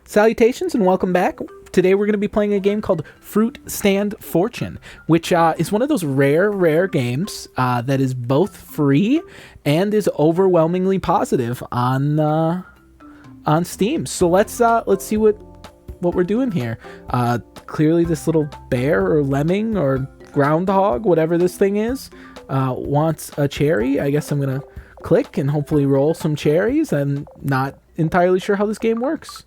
Salutations and welcome back. Today we're going to be playing a game called Fruit Stand Fortune, which is one of those rare games that is both free and is overwhelmingly positive on Steam. So let's see what we're doing here. Clearly this little bear or lemming or groundhog, whatever this thing is, wants a cherry. I guess I'm going to click and hopefully roll some cherries. I'm not entirely sure how this game works.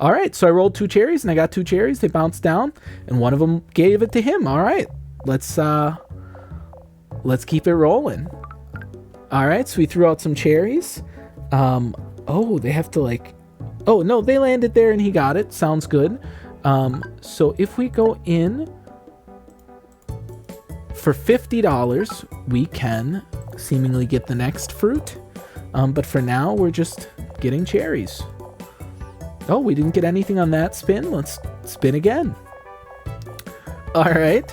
All right, so I rolled 2 cherries and I got 2 cherries. They bounced down and one of them gave it to him. All right, let's keep it rolling. All right, so we threw out some cherries. Oh, they have to like, oh no, they landed there and he got it. Sounds good. So if we go in for $50, we can seemingly get the next fruit. But for now, we're just getting cherries. Oh, we didn't get anything on that spin. Let's spin again. All right.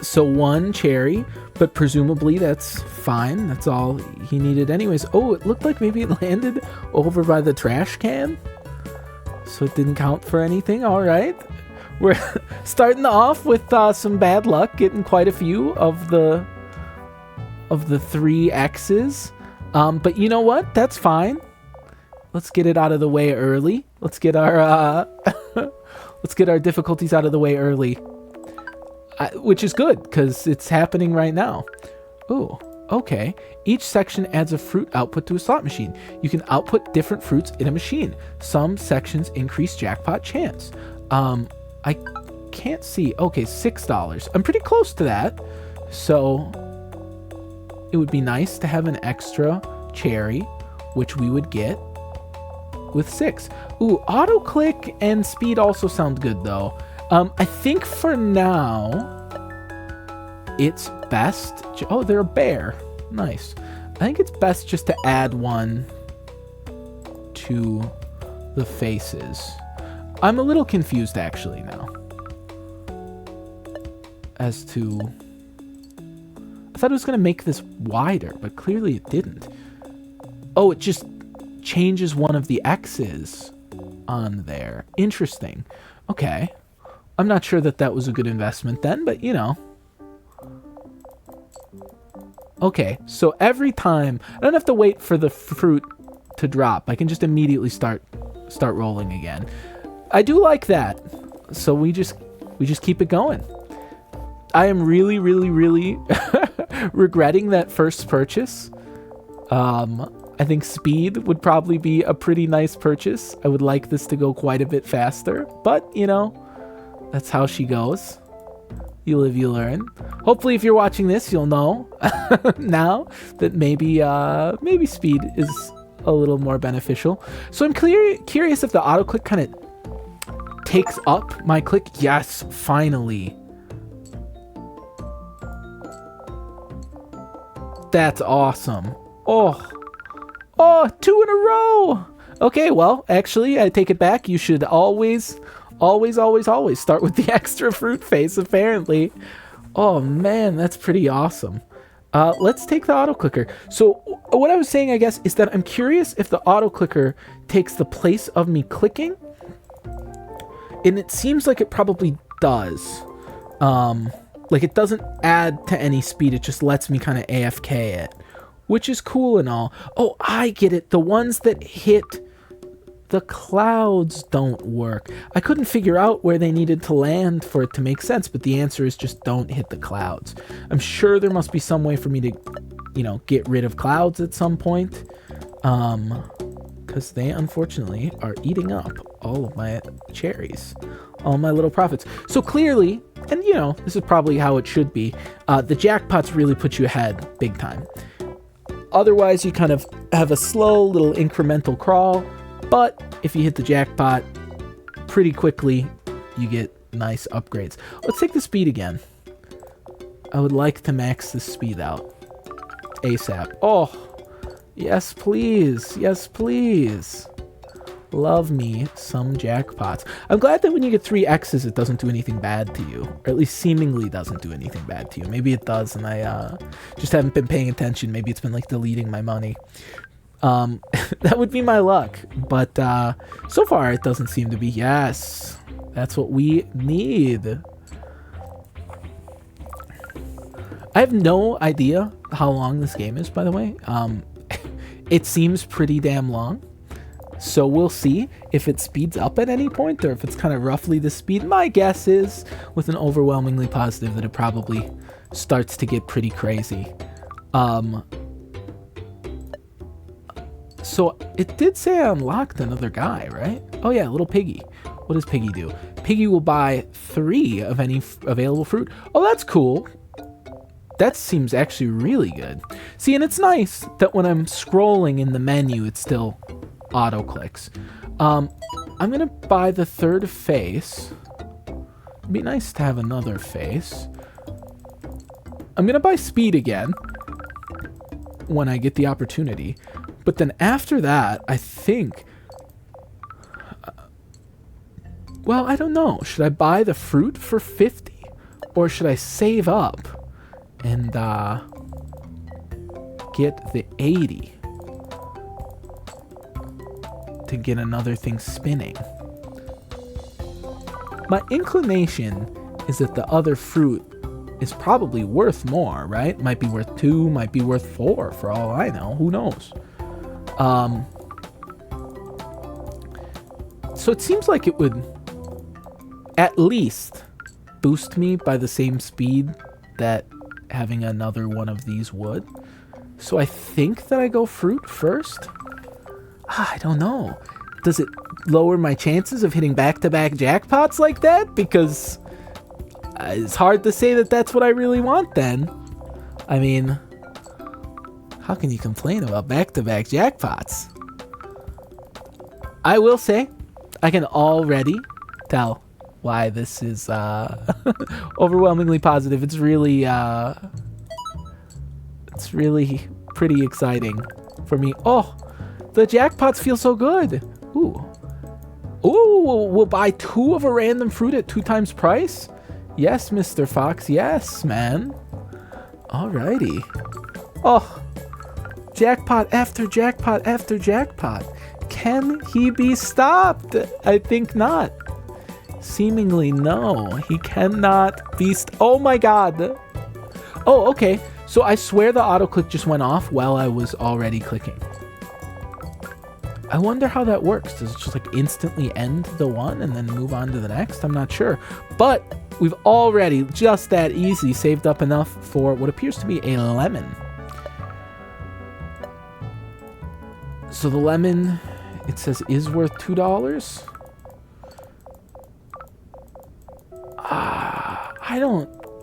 So 1 cherry, but presumably that's fine. That's all he needed anyways. Oh, it looked like maybe it landed over by the trash can. So it didn't count for anything. All right. We're starting off with some bad luck, getting quite a few of the 3 X's. But you know what? That's fine. Let's get it out of the way early. Let's get our difficulties out of the way early, which is good because it's happening right now. Ooh, okay. Each section adds a fruit output to a slot machine. You can output different fruits in a machine. Some sections increase jackpot chance. I can't see. Okay, $6. I'm pretty close to that. So it would be nice to have an extra cherry, which we would get with 6. Ooh, auto click and speed also sound good though. I think for now it's best. Oh, they're a bear. Nice. I think it's best just to add one to the faces. I'm a little confused actually now as to, I thought it was going to make this wider, but clearly it didn't. Oh, it just changes one of the X's on there. Interesting. Okay. I'm not sure that was a good investment then, but you know. Okay, so every time, I don't have to wait for the fruit to drop. I can just immediately start rolling again. I do like that. So we just keep it going. I am really regretting that first purchase. I think speed would probably be a pretty nice purchase. I would like this to go quite a bit faster, but you know, that's how she goes. You live, you learn. Hopefully if you're watching this, you'll know now that maybe speed is a little more beneficial. So I'm curious if the auto click kind of takes up my click. Yes, finally. That's awesome. Oh, 2 in a row. Okay, well, actually, I take it back. You should always start with the extra fruit face, apparently. Oh, man, that's pretty awesome. Let's take the auto clicker. So what I was saying, I guess, is that I'm curious if the auto clicker takes the place of me clicking. And it seems like it probably does. Like it doesn't add to any speed. It just lets me kind of AFK it, which is cool and all. Oh, I get it. The ones that hit the clouds don't work. I couldn't figure out where they needed to land for it to make sense, but the answer is just don't hit the clouds. I'm sure there must be some way for me to, you know, get rid of clouds at some point. Because they unfortunately are eating up all of my cherries, all my little profits. So clearly, and you know, this is probably how it should be, the jackpots really put you ahead big time. Otherwise, you kind of have a slow little incremental crawl, but if you hit the jackpot pretty quickly, you get nice upgrades. Let's take the speed again. I would like to max the speed out ASAP. Oh, yes, please. Yes, please. Love me some jackpots. I'm glad that when you get 3 X's, it doesn't do anything bad to you. Or at least seemingly doesn't do anything bad to you. Maybe it does, and I just haven't been paying attention. Maybe it's been like deleting my money. That would be my luck. But so far, it doesn't seem to be. Yes, that's what we need. I have no idea how long this game is, by the way. It seems pretty damn long. So we'll see if it speeds up at any point or if it's kind of roughly the speed. My guess is, with an overwhelmingly positive, that it probably starts to get pretty crazy. So it did say I unlocked another guy, right? Oh yeah, little piggy. What does piggy do? Piggy will buy 3 of any available fruit. Oh, that's cool. That seems actually really good. See, and it's nice that when I'm scrolling in the menu, it still auto-clicks. I'm going to buy the 3rd face. It'd be nice to have another face. I'm going to buy speed again when I get the opportunity. But then after that, I think... well, I don't know. Should I buy the fruit for 50? Or should I save up and get the 80 to get another thing spinning? My inclination is that the other fruit is probably worth more, right? Might be worth 2, might be worth 4 for all I know. Who knows? So it seems like it would at least boost me by the same speed that having another one of these would. So I think that I go fruit first. I don't know. Does it lower my chances of hitting back-to-back jackpots like that? Because it's hard to say that that's what I really want then. I mean, how can you complain about back-to-back jackpots? I will say, I can already tell why this is overwhelmingly positive. It's really pretty exciting for me. Oh, the jackpots feel so good. Ooh, we'll buy 2 of a random fruit at 2 times price. Yes, Mr. Fox. Yes, man. Alrighty. Oh, jackpot after jackpot after jackpot. Can he be stopped? I think not. Seemingly no, he cannot be oh my god. Oh, okay. So I swear the auto-click just went off while I was already clicking. I wonder how that works. Does it just like instantly end the one and then move on to the next? I'm not sure. But we've already, just that easy, saved up enough for what appears to be a lemon. So the lemon, it says, is worth $2.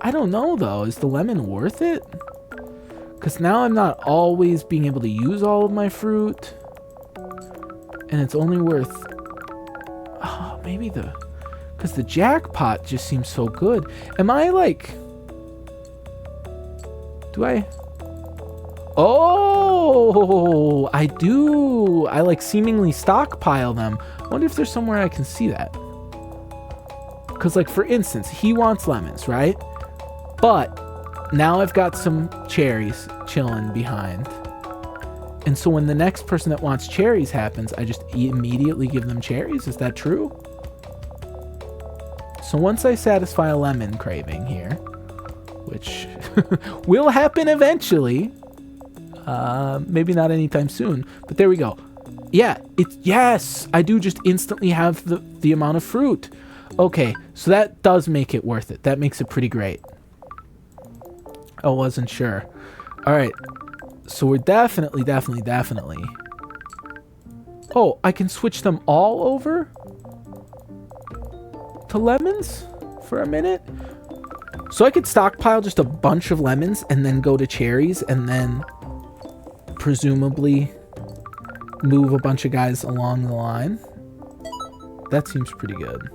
I don't know though. Is the lemon worth it? Because now I'm not always being able to use all of my fruit. And it's only worth... oh, maybe the... because the jackpot just seems so good. Am I like... do I... oh, I do. I like seemingly stockpile them. I wonder if there's somewhere I can see that. Because like for instance, he wants lemons, right? But now I've got some cherries chilling behind. And so when the next person that wants cherries happens, I just immediately give them cherries. Is that true? So once I satisfy a lemon craving here, which will happen eventually, maybe not anytime soon, but there we go. Yeah, yes, I do just instantly have the amount of fruit. Okay, so that does make it worth it. That makes it pretty great. I wasn't sure. All right, so we're definitely. Oh, I can switch them all over to lemons for a minute. So I could stockpile just a bunch of lemons and then go to cherries and then presumably move a bunch of guys along the line. That seems pretty good.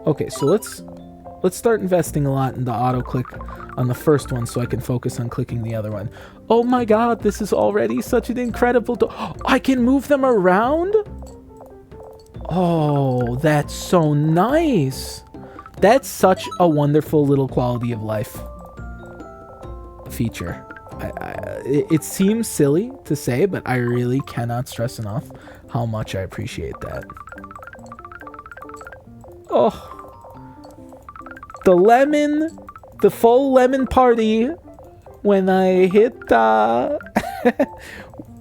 Okay, so let's start investing a lot in the auto click on the first one so I can focus on clicking the other one. Oh my god, this is already such an incredible I can move them around? Oh, that's so nice. That's such a wonderful little quality of life feature. It seems silly to say, but I really cannot stress enough how much I appreciate that. Oh. The full lemon party when I hit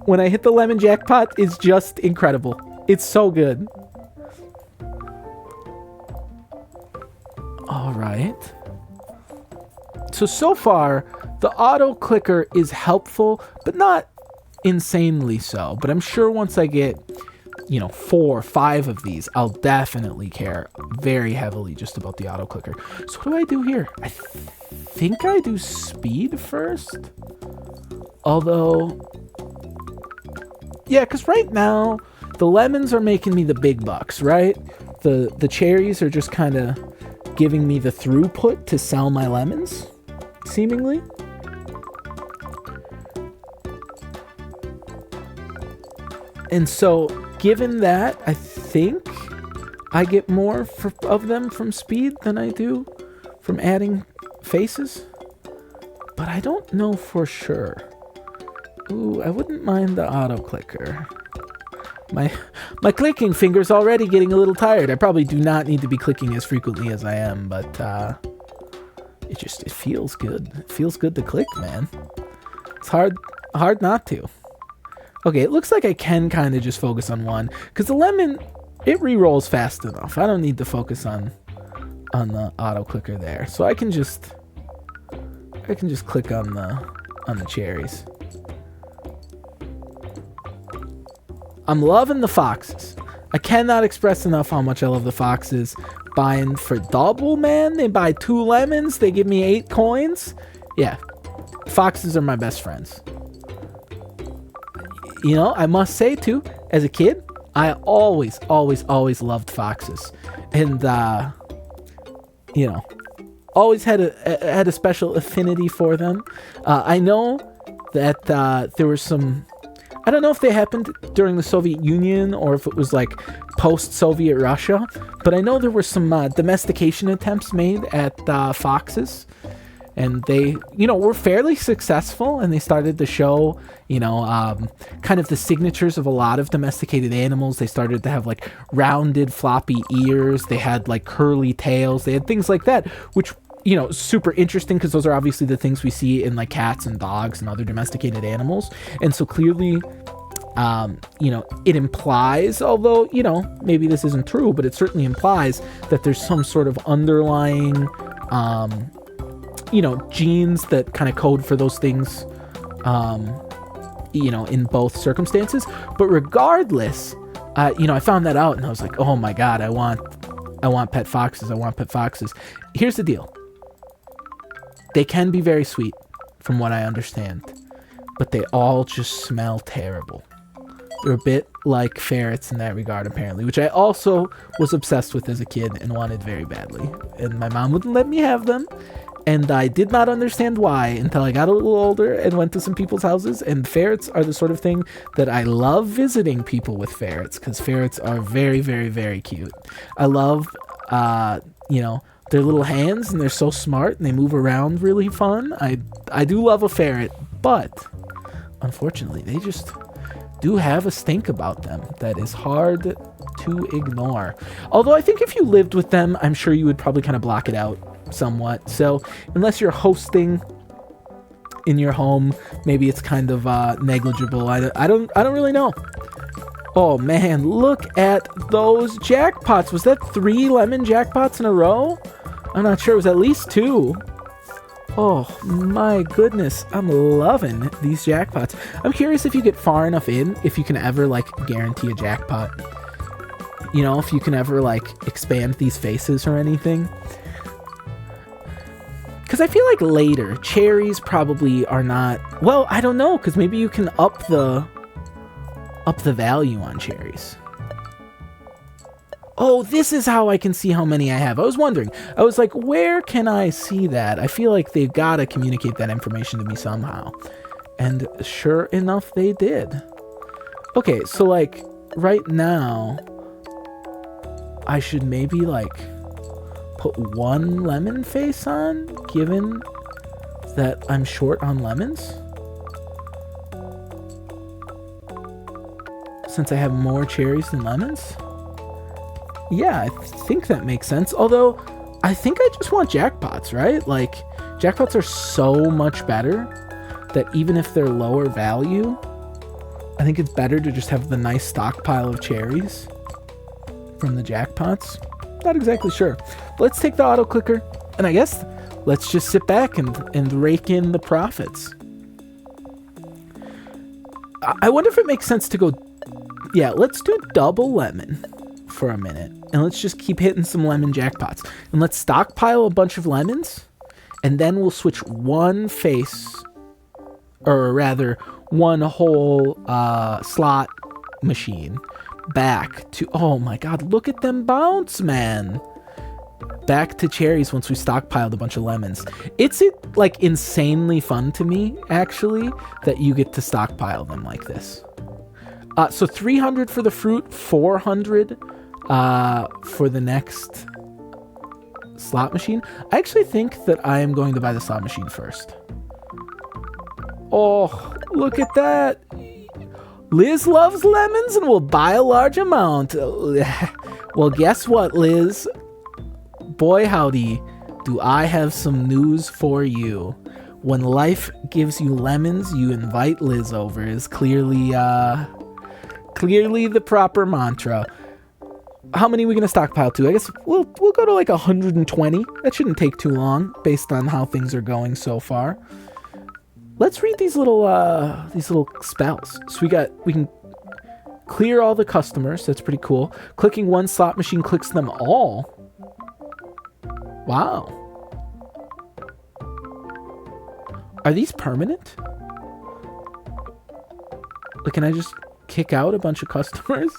when I hit the lemon jackpot is just incredible. It's so good. All right. So far, the auto clicker is helpful, but not insanely so. But I'm sure once I get, 4 or 5 of these, I'll definitely care very heavily just about the auto clicker. So what do I do here? I think I do speed first. Although, yeah, because right now, the lemons are making me the big bucks, right? The cherries are just kind of giving me the throughput to sell my lemons, seemingly. And so, given that, I think I get more of them from speed than I do from adding faces. But I don't know for sure. Ooh, I wouldn't mind the auto clicker. My clicking finger's already getting a little tired. I probably do not need to be clicking as frequently as I am, but it feels good. It feels good to click, man. It's hard not to. Okay, it looks like I can kind of just focus on one, because the lemon, it re-rolls fast enough. I don't need to focus on the auto clicker there. So I can just click on the cherries. I'm loving the foxes. I cannot express enough how much I love the foxes. Buying for double, man. They buy 2 lemons. They give me 8 coins. Yeah. Foxes are my best friends. I must say, too, as a kid, I always loved foxes. And, always had a special affinity for them. I know that there were some... I don't know if they happened during the Soviet Union or if it was like post-Soviet Russia, but I know there were some domestication attempts made at foxes, and they, were fairly successful, and they started to show, kind of the signatures of a lot of domesticated animals. They started to have like rounded, floppy ears. They had like curly tails. They had things like that, which super interesting because those are obviously the things we see in like cats and dogs and other domesticated animals. And so clearly, it implies, although, maybe this isn't true, but it certainly implies that there's some sort of underlying, genes that kind of code for those things, in both circumstances. But regardless, I found that out and I was like, oh my God, I want pet foxes. I want pet foxes. Here's the deal. They can be very sweet, from what I understand, but they all just smell terrible. They're a bit like ferrets in that regard, apparently, which I also was obsessed with as a kid and wanted very badly. And my mom wouldn't let me have them, and I did not understand why until I got a little older and went to some people's houses. And ferrets are the sort of thing that I love visiting people with ferrets, because ferrets are very, very, very cute. I love, their little hands, and they're so smart, and they move around really fun. I do love a ferret, but unfortunately, they just do have a stink about them that is hard to ignore. Although I think if you lived with them, I'm sure you would probably kind of block it out somewhat. So unless you're hosting in your home, maybe it's kind of negligible. I don't really know. Oh man, look at those jackpots. Was that 3 lemon jackpots in a row? I'm not sure. It was at least 2. Oh my goodness. I'm loving these jackpots. I'm curious if you get far enough in, if you can ever like guarantee a jackpot. If you can ever like expand these faces or anything. Because I feel like later, cherries probably are not... Well, I don't know, because maybe you can up the value on cherries. Oh, this is how I can see how many I have. I was wondering. I was like, where can I see that? I feel like they've got to communicate that information to me somehow. And sure enough, they did. Okay, so like, right now, I should maybe like put 1 lemon face on, given that I'm short on lemons. since I have more cherries than lemons? Yeah, I think that makes sense. Although, I think I just want jackpots, right? Like, jackpots are so much better that even if they're lower value, I think it's better to just have the nice stockpile of cherries from the jackpots. Not exactly sure. Let's take the auto clicker, and I guess let's just sit back and rake in the profits. I wonder if it makes sense to go... Yeah, let's do double lemon for a minute. And let's just keep hitting some lemon jackpots. And let's stockpile a bunch of lemons. And then we'll switch one face, or rather, one whole slot machine back to... Oh my god, look at them bounce, man. Back to cherries once we stockpiled a bunch of lemons. It's like insanely fun to me, actually, that you get to stockpile them like this. So 300 for the fruit, 400 for the next slot machine. I actually think that I am going to buy the slot machine first. Oh, look at that. Liz loves lemons and will buy a large amount. Well, guess what, Liz? Boy, howdy, do I have some news for you. When life gives you lemons, you invite Liz over is clearly the proper mantra. How many are we going to stockpile to? I guess we'll go to like 120. That shouldn't take too long based on how things are going so far. Let's read these little spells. So we can clear all the customers. That's pretty cool. Clicking one slot machine clicks them all. Wow. Are these permanent? Like, can I just kick out a bunch of customers?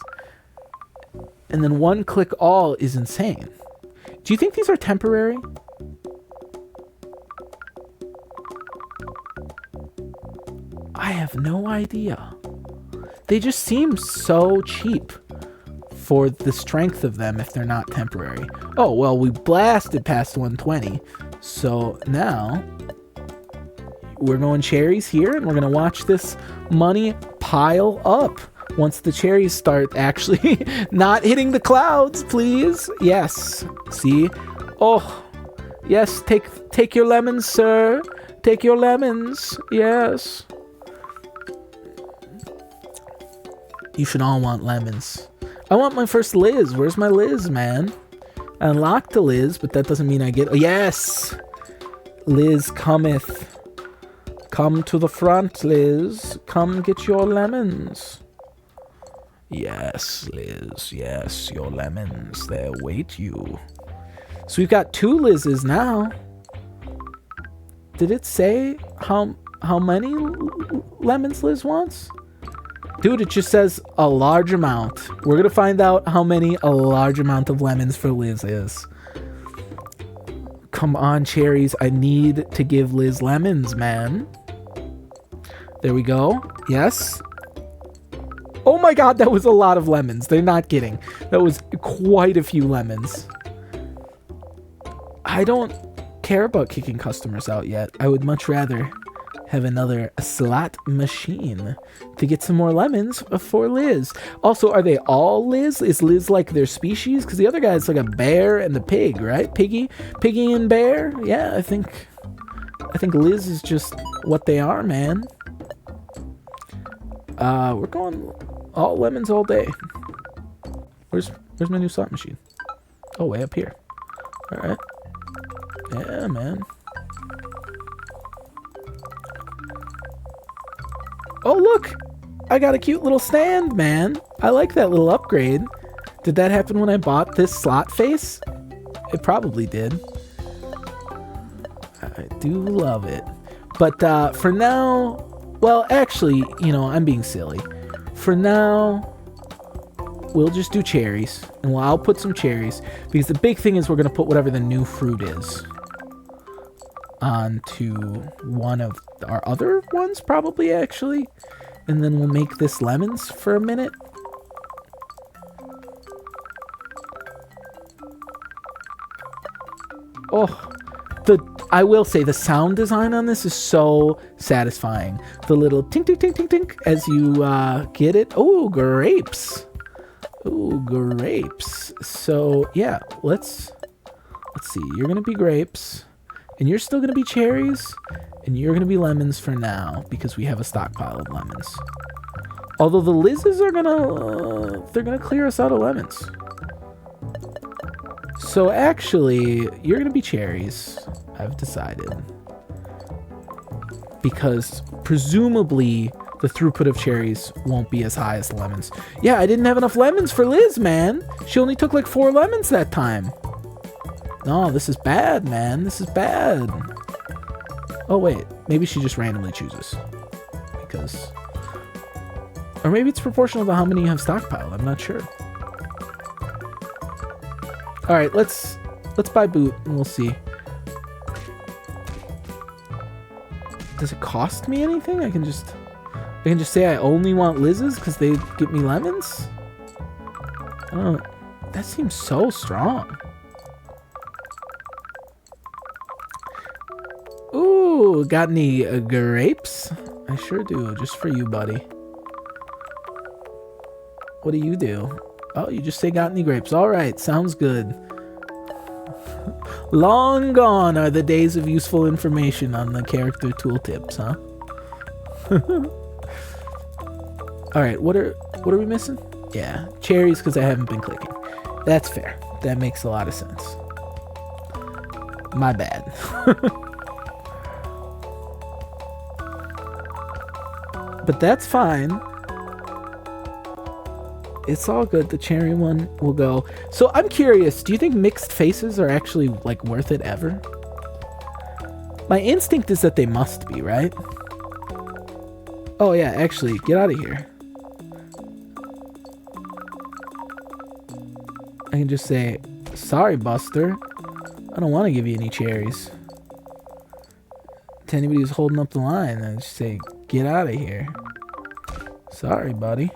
And then one click all is insane. Do you think these are temporary? I have no idea. They just seem so cheap for the strength of them if they're not temporary. Oh, well, we blasted past 120. So now we're going cherries here, and we're going to watch this money pile up once the cherries start actually not hitting the clouds, please. Yes. See? Oh, yes. Take your lemons, sir. Take your lemons. Yes. You should all want lemons. I want my first Liz. Where's my Liz, man? I unlocked a Liz, but that doesn't mean I get... Oh, yes! Liz cometh. Come to the front, Liz. Come get your lemons. Yes, Liz. Yes, your lemons. They await you. So we've got 2 Liz's now. Did it say how many lemons Liz wants? Dude, it just says a large amount. We're going to find out how many a large amount of lemons for Liz is. Come on, cherries. I need to give Liz lemons, man. There we go. Yes. Oh my god, that was a lot of lemons. They're not kidding. That was quite a few lemons. I don't care about kicking customers out yet. I would much rather have another slot machine to get some more lemons for Liz. Also, are they all Liz? Is Liz like their species? Because the other guy's like a bear and the pig, right? Piggy and bear? Yeah, I think Liz is just what they are, man. We're going all lemons all day. Where's my new slot machine? Oh, way up here. All right. Yeah, man. Oh, look! I got a cute little stand, man. I like that little upgrade. Did that happen when I bought this slot face? It probably did. I do love it. But for now... Well, actually, you know, I'm being silly. For now, we'll just do cherries. And I'll put some cherries. Because the big thing is we're going to put whatever the new fruit is onto one of our other ones, probably, actually. And then we'll make this lemons for a minute. Oh, I will say the sound design on this is so satisfying. The little tink, tink, tink, tink, tink as you get it. Oh, grapes. Oh, grapes. So, yeah, let's see. You're going to be grapes, and you're still going to be cherries, and you're going to be lemons for now because we have a stockpile of lemons. Although the Lizzes are they're going to clear us out of lemons. So, actually, you're going to be cherries, I've decided. Because presumably the throughput of cherries won't be as high as the lemons. Yeah, I didn't have enough lemons for Liz, man. She only took like 4 lemons that time. No, this is bad, man. This is bad. Oh, wait. Maybe she just randomly chooses. Because... Or maybe it's proportional to how many you have stockpiled. I'm not sure. Alright, let's buy boot and we'll see. Does it cost me anything? I can just say I only want Liz's because they get me lemons? Oh, that seems so strong. Ooh, got any grapes? I sure do, just for you, buddy. What do you do? Oh, you just say got any grapes. All right, sounds good. Long gone are the days of useful information on the character tooltips, huh? All right, what are we missing? Yeah, cherries because I haven't been clicking. That's fair. That makes a lot of sense. My bad. But that's fine. It's all good. The cherry one will go. So I'm curious, do you think mixed faces are actually like worth it ever? My instinct is that they must be, right? Oh yeah, actually, get out of here. I can just say, sorry, Buster. I don't want to give you any cherries. To anybody who's holding up the line, I just say, get out of here. Sorry, buddy.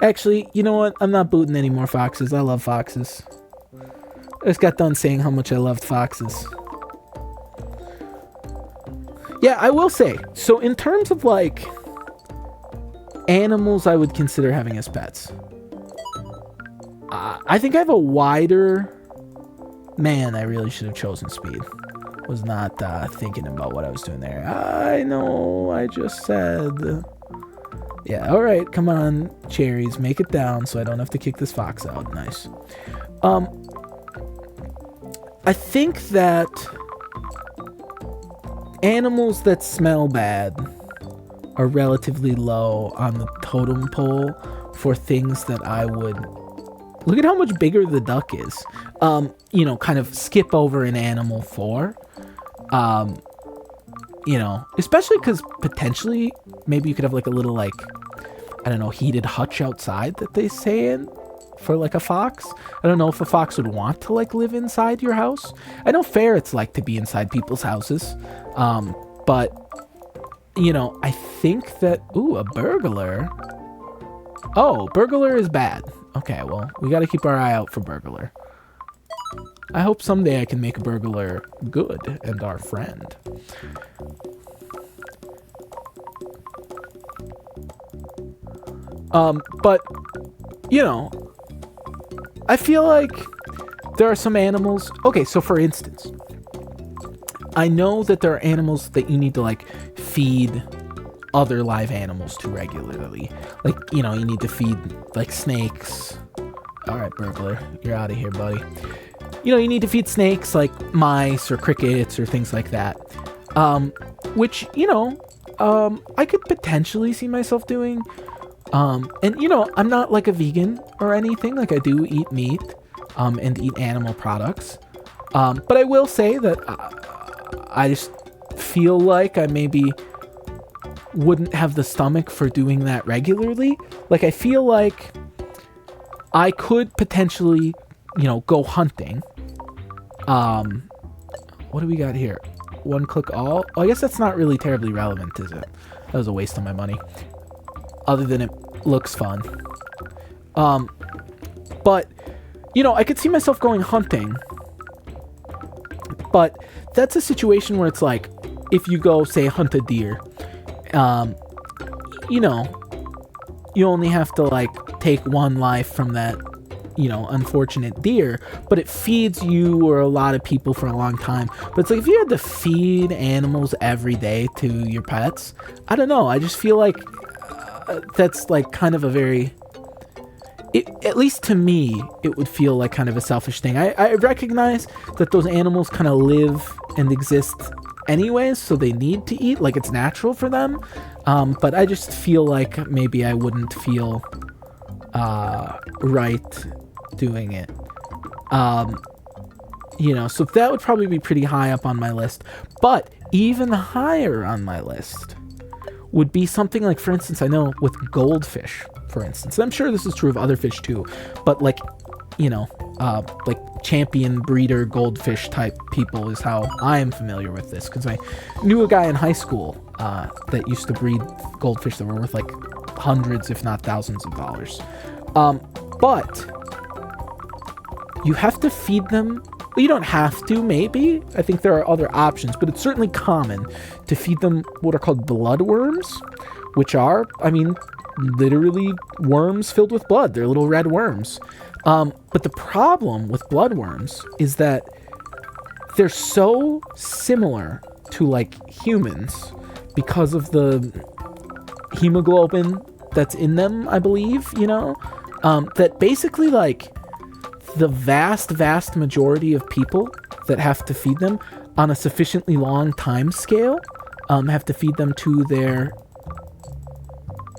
Actually, you know what? I'm not booting any more foxes. I love foxes. I just got done saying how much I loved foxes. Yeah, I will say. So in terms of like animals I would consider having as pets, I think I have a wider... Man, I really should have chosen speed. Was not thinking about what I was doing there. I know, I just said... Yeah, alright, come on, cherries, make it down so I don't have to kick this fox out. Nice. I think that animals that smell bad are relatively low on the totem pole for things that I would... Look at how much bigger the duck is. You know, kind of skip over an animal for. You know, especially because potentially maybe you could have like a little like, I don't know, heated hutch outside that they say in for like a fox. I don't know if a fox would want to like live inside your house. I know ferrets like to be inside people's houses. But you know, I think that, ooh, a burglar. Oh, burglar is bad. Okay, well, we got to keep our eye out for burglar. I hope someday I can make a burglar good and our friend. But, you know, I feel like there are some animals... Okay, so for instance, I know that there are animals that you need to, like, feed other live animals to regularly. Like, you know, you need to feed, like, snakes. All right, burglar, you're out of here, buddy. You know, you need to feed snakes, like mice or crickets or things like that. Which, you know, I could potentially see myself doing. And, you know, I'm not like a vegan or anything. Like, I do eat meat and eat animal products. But I will say that I just feel like I maybe wouldn't have the stomach for doing that regularly. Like, I feel like I could potentially, you know, go hunting. What do we got here? One click all? Oh, I guess that's not really terribly relevant, is it? That was a waste of my money. Other than it looks fun. But, you know, I could see myself going hunting. But that's a situation where it's like, if you go, say, hunt a deer, you know, you only have to, like, take one life from that, you know, unfortunate deer, but it feeds you or a lot of people for a long time. But it's like, if you had to feed animals every day to your pets, I don't know, I just feel like that's, like, kind of a very... at least to me, it would feel like kind of a selfish thing. I recognize that those animals kind of live and exist anyways, so they need to eat, like it's natural for them. But I just feel like maybe I wouldn't feel right doing it. You know, so that would probably be pretty high up on my list. But even higher on my list would be something like, for instance, I know with goldfish, for instance, and I'm sure this is true of other fish too, but like, you know, like champion breeder goldfish type people is how I am familiar with this, because I knew a guy in high school that used to breed goldfish that were worth like hundreds, if not thousands of dollars. But you have to feed them. Well, you don't have to, maybe. I think there are other options, but it's certainly common to feed them what are called bloodworms, which are, I mean, literally worms filled with blood. They're little red worms. But the problem with bloodworms is that they're so similar to, like, humans because of the hemoglobin that's in them, I believe, you know, that basically, like, the vast majority of people that have to feed them on a sufficiently long time scale have to feed them to their,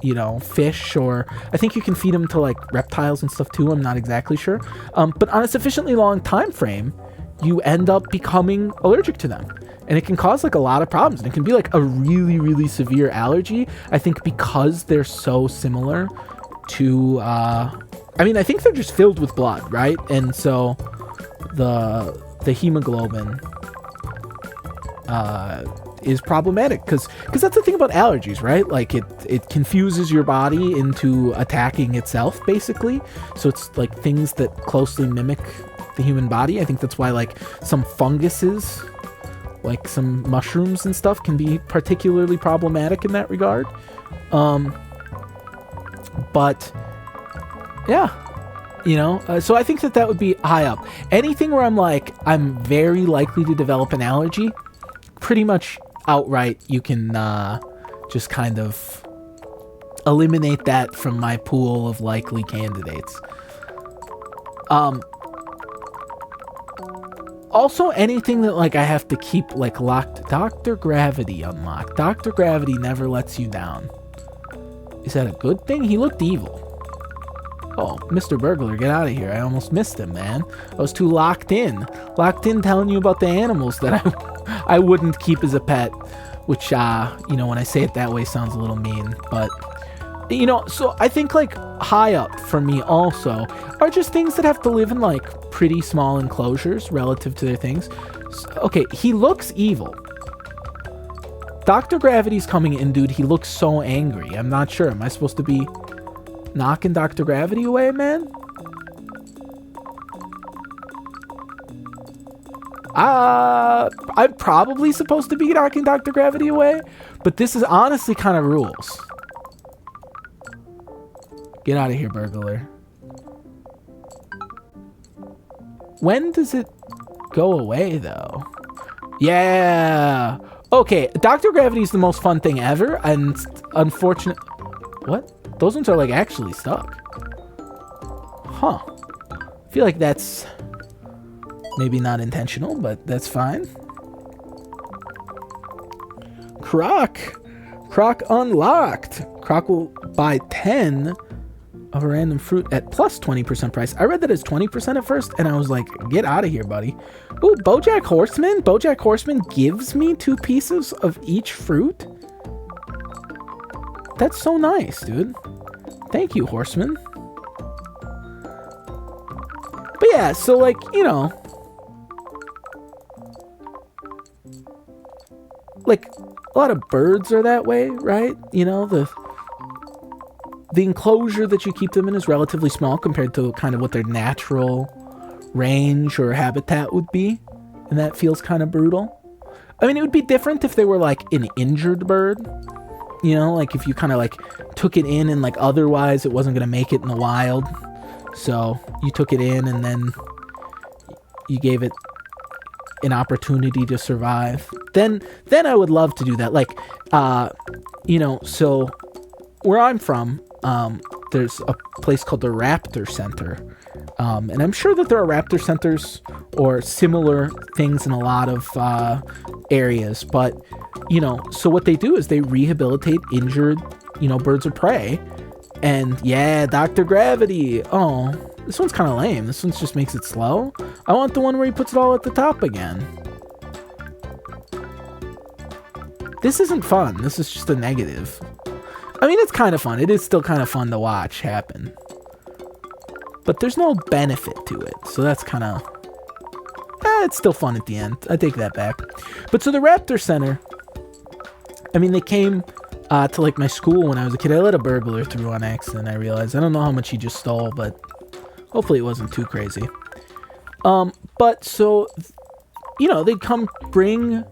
you know, fish, or I think you can feed them to like reptiles and stuff too. I'm not exactly sure. But on a sufficiently long time frame, you end up becoming allergic to them. And it can cause like a lot of problems. And it can be like a really severe allergy, I think, because they're so similar to, I mean, I think they're just filled with blood, right? And so the hemoglobin is problematic because that's the thing about allergies, right? Like it confuses your body into attacking itself, basically. So it's like things that closely mimic the human body. I think that's why like some funguses, like some mushrooms and stuff, can be particularly problematic in that regard. But yeah, you know, so I think that would be high up. Anything where I'm like, I'm very likely to develop an allergy, pretty much outright, you can just kind of eliminate that from my pool of likely candidates. Also, anything that like I have to keep like locked. Dr. Gravity unlocked. Dr. Gravity never lets you down. Is that a good thing? He looked evil. Oh, Mr. Burglar, get out of here. I almost missed him, man. I was too locked in. Locked in telling you about the animals that I wouldn't keep as a pet. Which, you know, when I say it that way sounds a little mean. But, you know, so I think, like, high up for me also are just things that have to live in, like, pretty small enclosures relative to their things. So, okay, he looks evil. Dr. Gravity's coming in, dude. He looks so angry. I'm not sure. Am I supposed to be knocking Dr. Gravity away, man? I'm probably supposed to be knocking Dr. Gravity away, but this is honestly kind of rules. Get out of here, burglar. When does it go away, though? Yeah. Okay, Dr. Gravity is the most fun thing ever, and unfortunate... What? Those ones are, like, actually stuck. Huh. I feel like that's maybe not intentional, but that's fine. Croc unlocked. Croc will buy 10 of a random fruit at plus 20% price. I read that as 20% at first, and I was like, get out of here, buddy. Ooh, Bojack Horseman. Bojack Horseman gives me 2 pieces of each fruit. That's so nice, dude. Thank you, Horseman. But yeah, so like, you know, like a lot of birds are that way, right? You know, the enclosure that you keep them in is relatively small compared to kind of what their natural range or habitat would be. and that feels kind of brutal. I mean, it would be different if they were like an injured bird, you know, like if you kind of like took it in and like otherwise it wasn't going to make it in the wild. So you took it in and then you gave it an opportunity to survive. Then I would love to do that. Like, you know, so where I'm from, there's a place called the Raptor Center. And I'm sure that there are raptor centers or similar things in a lot of areas. But, you know, so what they do is they rehabilitate injured, you know, birds of prey. And yeah, Dr. Gravity. Oh, this one's kind of lame. This one just makes it slow. I want the one where he puts it all at the top again. This isn't fun. This is just a negative. I mean, it's kind of fun. It is still kind of fun to watch happen. But there's no benefit to it. So that's kind of... it's still fun at the end. I take that back. But so the Raptor Center... I mean, they came to, like, my school when I was a kid. I let a burglar through on accident, I realized. I don't know how much he just stole, but hopefully it wasn't too crazy. But so, you know, they'd come bring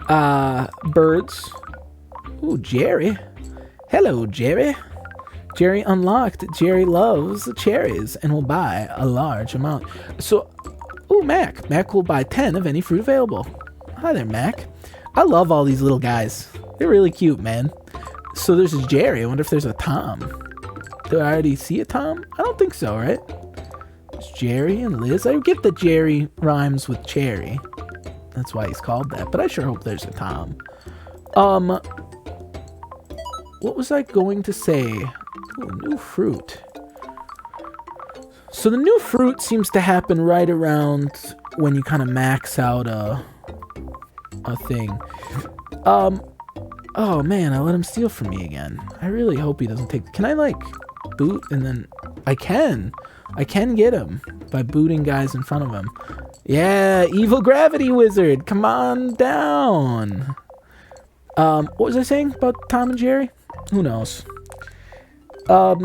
birds. Ooh, Jerry. Hello, Jerry. Jerry unlocked. Jerry loves cherries and will buy a large amount. So, ooh, Mac. Mac will buy 10 of any fruit available. Hi there, Mac. I love all these little guys. They're really cute, man. So there's a Jerry. I wonder if there's a Tom. Do I already see a Tom? I don't think so, right? There's Jerry and Liz. I get that Jerry rhymes with cherry. That's why he's called that. But I sure hope there's a Tom. What was I going to say? Ooh, new fruit. So the new fruit seems to happen right around when you kind of max out a thing. Oh man, I let him steal from me again. I really hope he doesn't take... Can I like boot and then... I can get him by booting guys in front of him. Yeah, evil gravity wizard, come on down. What was I saying about Tom and Jerry? Who knows? Oh,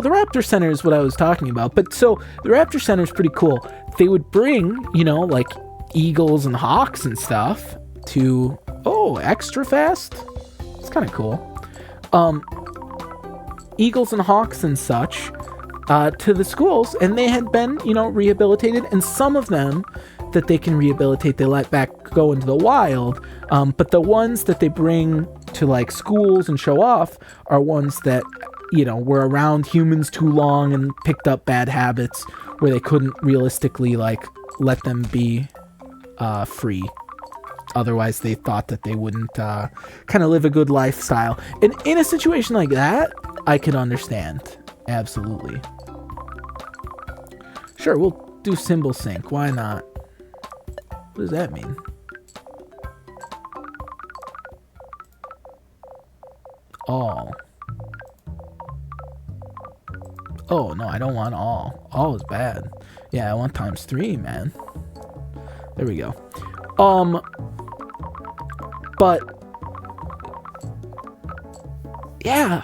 the Raptor Center is what I was talking about. But so the Raptor Center is pretty cool. They would bring, you know, like eagles and hawks and stuff to... Oh, extra fast? It's kind of cool. Eagles and hawks and such to the schools, and they had been, you know, rehabilitated, and some of them that they can rehabilitate, they let back go into the wild, but the ones that they bring to, like, schools and show off are ones that, you know, were around humans too long and picked up bad habits where they couldn't realistically, like, let them be free. Otherwise, they thought that they wouldn't kind of live a good lifestyle. And in a situation like that, I could understand. Absolutely. Sure, we'll do symbol sync. Why not? What does that mean? All. Oh, no, I don't want all. All is bad. Yeah, I want ×3, man. There we go. But yeah,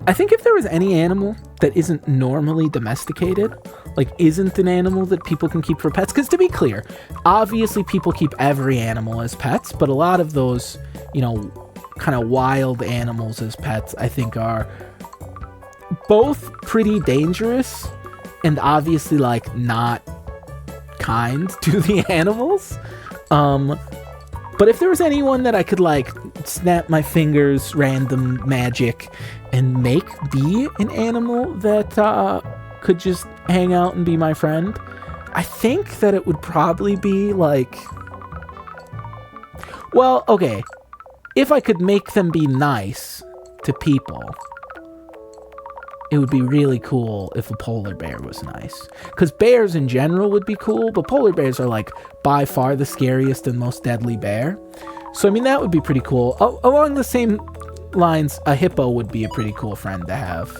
I think if there was any animal that isn't normally domesticated, like isn't an animal that people can keep for pets, because to be clear, obviously people keep every animal as pets, but a lot of those, you know, kind of wild animals as pets, I think are both pretty dangerous and obviously like not kind to the animals. But if there was anyone that I could, like, snap my fingers, random magic, and make be an animal that could just hang out and be my friend, I think that it would probably be, like... Well, okay. If I could make them be nice to people, it would be really cool if a polar bear was nice. Because bears in general would be cool, but polar bears are, like, by far the scariest and most deadly bear. So, I mean, that would be pretty cool. Along the same lines, a hippo would be a pretty cool friend to have.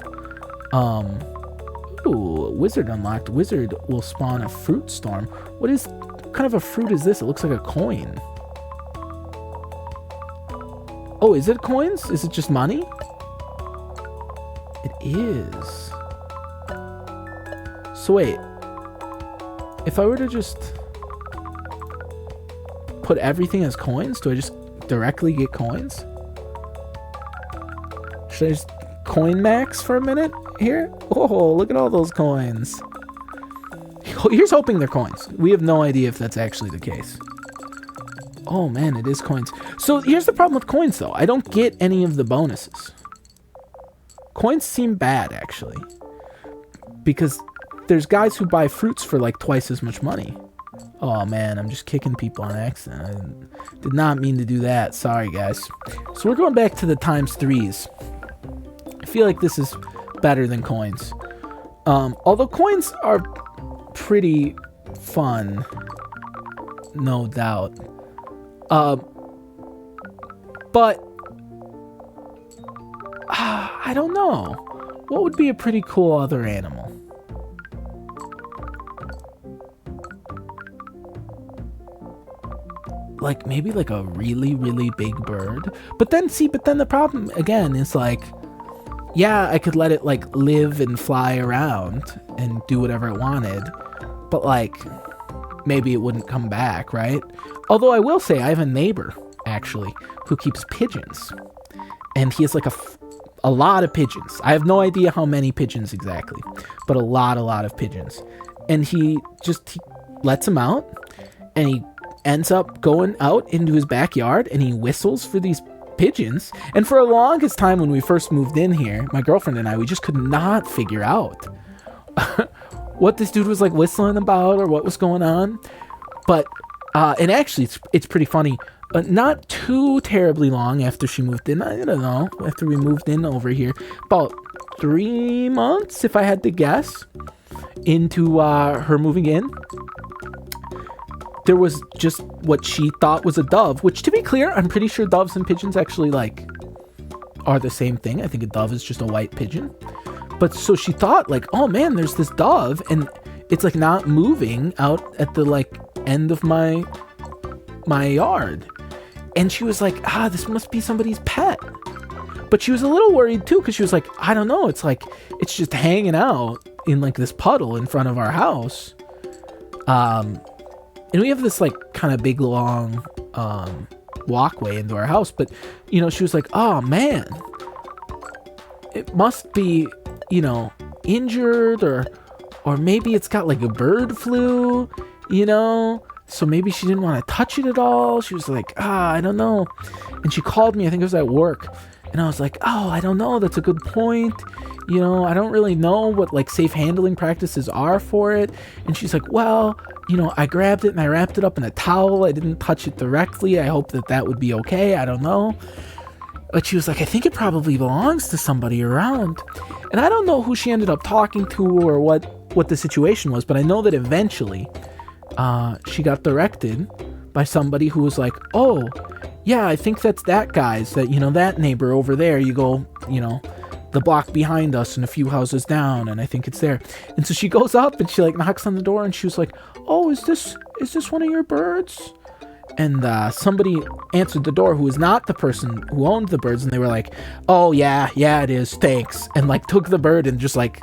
Ooh, wizard unlocked. Wizard will spawn a fruit storm. What kind of a fruit is this? It looks like a coin. Oh, is it coins? Is it just money? It is. So wait. If I were to just... put everything as coins? Do I just directly get coins? Should I just coin max for a minute here? Oh, look at all those coins. Here's hoping they're coins. We have no idea if that's actually the case. Oh man, it is coins. So here's the problem with coins though. I don't get any of the bonuses. Coins seem bad actually. Because there's guys who buy fruits for like twice as much money. Oh man, I'm just kicking people on accident. I did not mean to do that. Sorry guys. So we're going back to the ×3s. I feel like this is better than coins. Although coins are pretty fun, no doubt. But I don't know. What would be a pretty cool other animal? Like maybe like a really, really big bird. But then the problem again is like, yeah, I could let it like live and fly around and do whatever it wanted. But like, maybe it wouldn't come back, right? Although I will say I have a neighbor actually who keeps pigeons. And he has like a lot of pigeons. I have no idea how many pigeons exactly, but a lot of pigeons. And he lets them out and he ends up going out into his backyard and he whistles for these pigeons. And for the longest time when we first moved in here, my girlfriend and I, we just could not figure out what this dude was like whistling about or what was going on. But and actually it's pretty funny. Not too terribly long after she moved in, I don't know, after we moved in over here, about 3 months, if I had to guess, into her moving in, there was just what she thought was a dove, which to be clear, I'm pretty sure doves and pigeons actually like are the same thing. I think a dove is just a white pigeon. But so she thought like, oh man, there's this dove and it's like not moving out at the like end of my yard. And she was like, this must be somebody's pet. But she was a little worried too, because she was like, I don't know, it's like, it's just hanging out in like this puddle in front of our house. And we have this like kind of big long walkway into our house. But, you know, she was like, oh man, it must be, you know, injured or maybe it's got like a bird flu, you know? So maybe she didn't want to touch it at all. She was like, I don't know. And she called me, I think it was at work. And I was like, oh, I don't know. That's a good point. You know, I don't really know what like safe handling practices are for it. And she's like, well, you know, I grabbed it and I wrapped it up in a towel. I didn't touch it directly. I hope that would be okay. I don't know. But she was like, I think it probably belongs to somebody around. And I don't know who she ended up talking to or what the situation was. But I know that eventually she got directed by somebody who was like, oh, yeah, I think that's that guy's, that, you know, that neighbor over there. You go, you know, the block behind us and a few houses down, and I think it's there. And so she goes up and she like knocks on the door and she was like, oh, is this one of your birds? And somebody answered the door who was not the person who owned the birds, and they were like, oh yeah, it is, thanks. And like took the bird and just like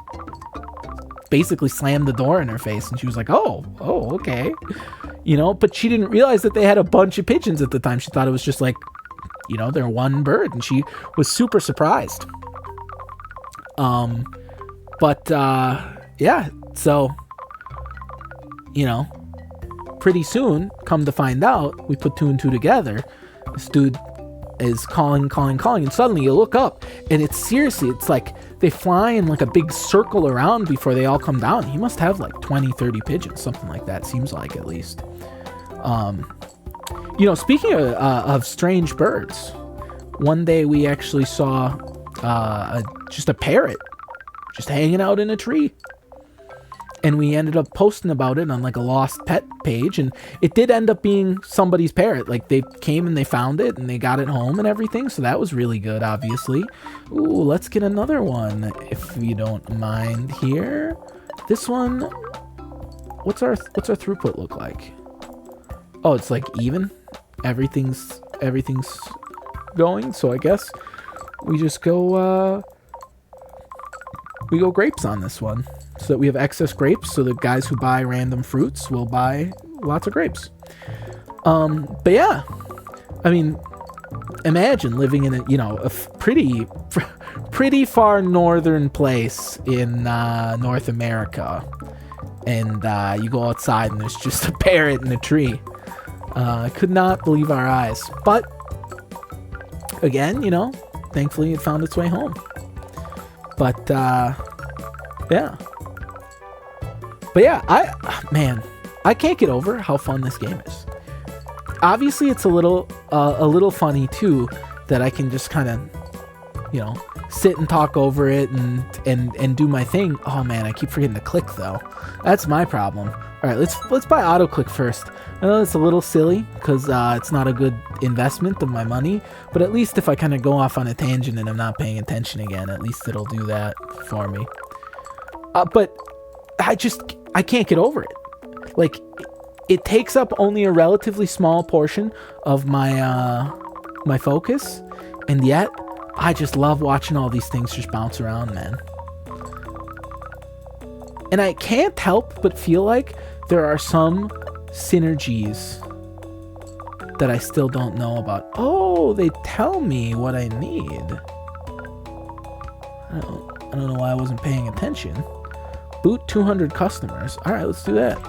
basically slammed the door in her face. And she was like, oh, okay. You know, but she didn't realize that they had a bunch of pigeons at the time. She thought it was just like, you know, their one bird, and she was super surprised. Yeah, so, you know, pretty soon, come to find out, we put two and two together. This dude is calling, and suddenly you look up, and it's like they fly in like a big circle around before they all come down. He must have like 20, 30 pigeons, something like that, seems like, at least. You know, speaking of strange birds, one day we actually saw just a parrot just hanging out in a tree. And we ended up posting about it on like a lost pet page, and it did end up being somebody's parrot. Like they came and they found it and they got it home and everything, so that was really good, obviously. Ooh, let's get another one if you don't mind here. This one, what's our throughput look like? Oh, it's like even. Everything's going, so I guess we just go grapes on this one, so that we have excess grapes, so the guys who buy random fruits will buy lots of grapes. But yeah, I mean, imagine living in a pretty far northern place in North America, and you go outside and there's just a parrot in a tree. I could not believe our eyes, but again, thankfully it found its way home. But yeah. But yeah, I can't get over how fun this game is. Obviously, it's a little funny too that I can just kind of, sit and talk over it and do my thing. Oh man, I keep forgetting to click though. That's my problem. All right, let's buy auto click first. I know it's a little silly because it's not a good investment of my money, but at least if I kind of go off on a tangent and I'm not paying attention again, at least it'll do that for me. But I can't get over it. Like, it takes up only a relatively small portion of my my focus, and yet I just love watching all these things just bounce around, man. And I can't help but feel like there are some synergies that I still don't know about. Oh, they tell me what I need. I don't know why I wasn't paying attention. Boot 200 customers. All right, let's do that.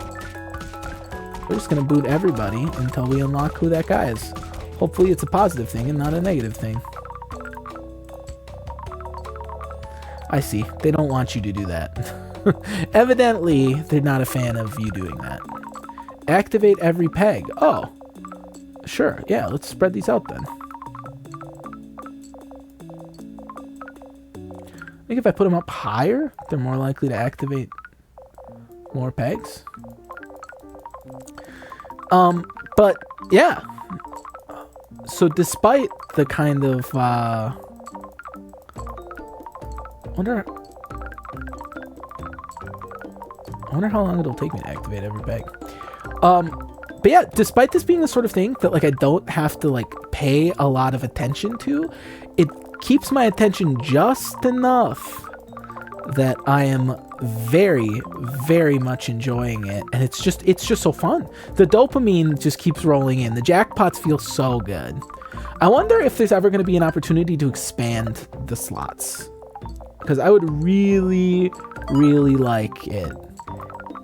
We're just going to boot everybody until we unlock who that guy is. Hopefully it's a positive thing and not a negative thing. I see. They don't want you to do that. Evidently, they're not a fan of you doing that. Activate every peg. Oh, sure. Yeah, let's spread these out then. I think if I put them up higher, they're more likely to activate more pegs. But yeah. So despite the kind of wonder how long it'll take me to activate every peg. But yeah, despite this being the sort of thing that like I don't have to like pay a lot of attention to, it keeps my attention just enough that I am very, very much enjoying it, and it's just so fun. The dopamine just keeps rolling in. The jackpots feel so good. I wonder if there's ever going to be an opportunity to expand the slots, because I would really, really like it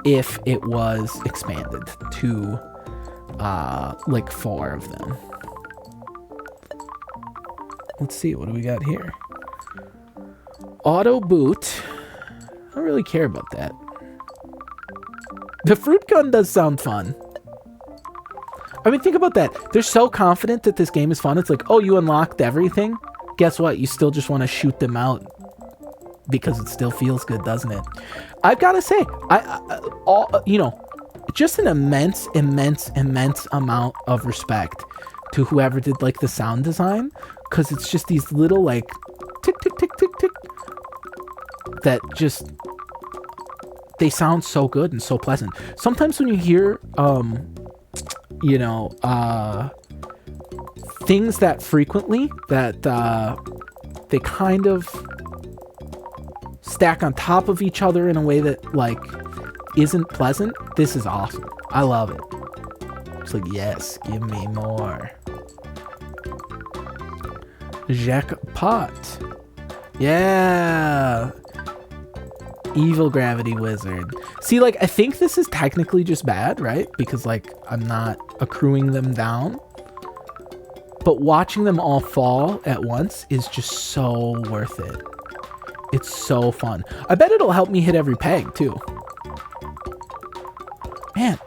if it was expanded to like 4 of them. Let's see, what do we got here? Auto boot. I don't really care about that. The fruit gun does sound fun. I mean, think about that. They're so confident that this game is fun. It's like, oh, you unlocked everything. Guess what? You still just want to shoot them out because it still feels good, doesn't it? I've got to say, just an immense amount of respect to whoever did like the sound design, because it's just these little like tick tick tick tick tick that just, they sound so good and so pleasant. Sometimes when you hear things that frequently that they kind of stack on top of each other in a way that like isn't pleasant, this is awesome. I love it. It's like, yes, give me more. Jackpot. Yeah. Evil gravity wizard. See, like, I think this is technically just bad, right? Because, like, I'm not accruing them down. But watching them all fall at once is just so worth it. It's so fun. I bet it'll help me hit every peg, too. Man,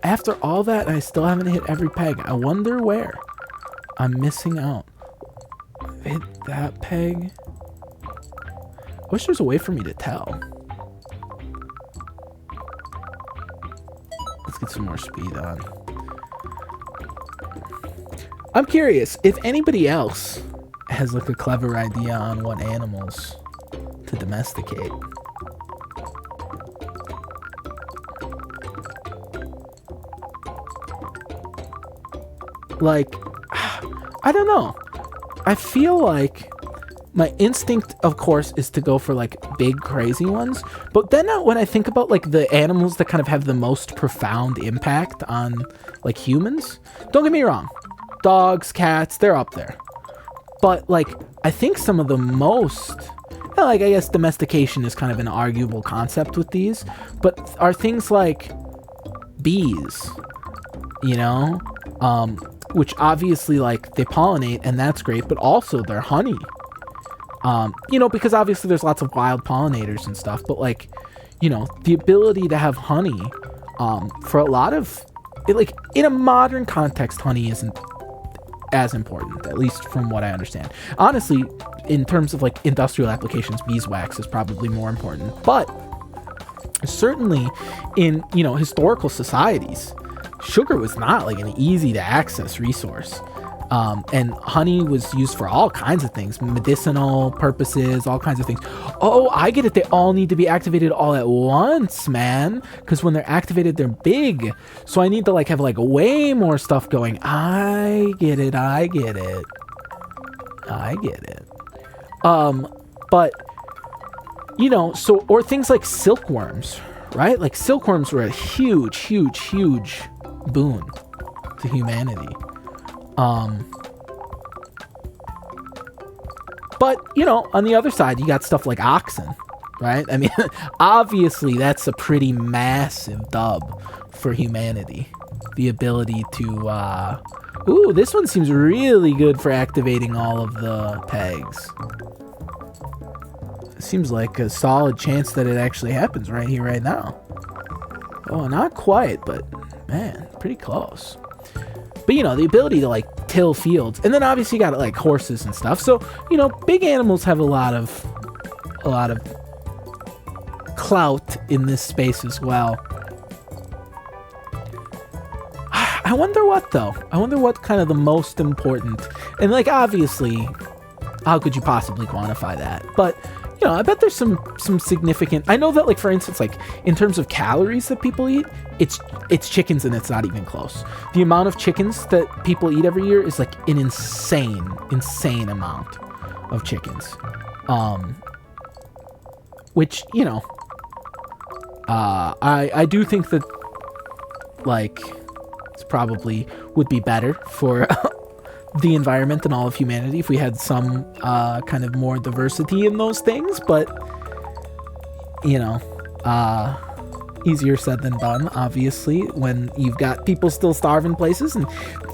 after all that, I still haven't hit every peg. I wonder where I'm missing out. Hit that peg. I wish there was a way for me to tell. Let's get some more speed on. I'm curious if anybody else has like a clever idea on what animals to domesticate. Like, I don't know. I feel like my instinct, of course, is to go for like big, crazy ones. But then when I think about like the animals that kind of have the most profound impact on like humans, don't get me wrong, dogs, cats, they're up there. But like, I think some of the most, like, I guess domestication is kind of an arguable concept with these, but are things like bees, you know, which obviously like they pollinate and that's great, but also they're honey. You know, because obviously there's lots of wild pollinators and stuff, but like, you know, the ability to have honey, for a lot of it, like in a modern context, honey isn't as important, at least from what I understand. Honestly, in terms of like industrial applications, beeswax is probably more important, but certainly in, you know, historical societies, sugar was not like an easy to access resource. And honey was used for all kinds of things, medicinal purposes, all kinds of things. Oh, I get it. They all need to be activated all at once, man. Because when they're activated, they're big. So I need to like have like way more stuff going. I get it. But, you know, so, or things like silkworms, right? Like silkworms were a huge boon to humanity. But, you know, on the other side, you got stuff like oxen, right? I mean, obviously, that's a pretty massive dub for humanity. The ability to, ooh, this one seems really good for activating all of the pegs. It seems like a solid chance that it actually happens right here, right now. Oh, not quite, but, man, pretty close. But, you know, the ability to, like, till fields. And then, obviously, you got, like, horses and stuff. So, you know, big animals have a lot of clout in this space as well. I wonder what, though. I wonder what kind of the most important... And, like, obviously, how could you possibly quantify that? But... You know, I bet there's some significant... I know that, like, for instance, like, in terms of calories that people eat, it's chickens and it's not even close. The amount of chickens that people eat every year is, like, an insane amount of chickens. Which, you know, I do think that, like, it's probably would be better for... the environment and all of humanity if we had some kind of more diversity in those things, but you know, easier said than done, obviously, when you've got people still starving places. And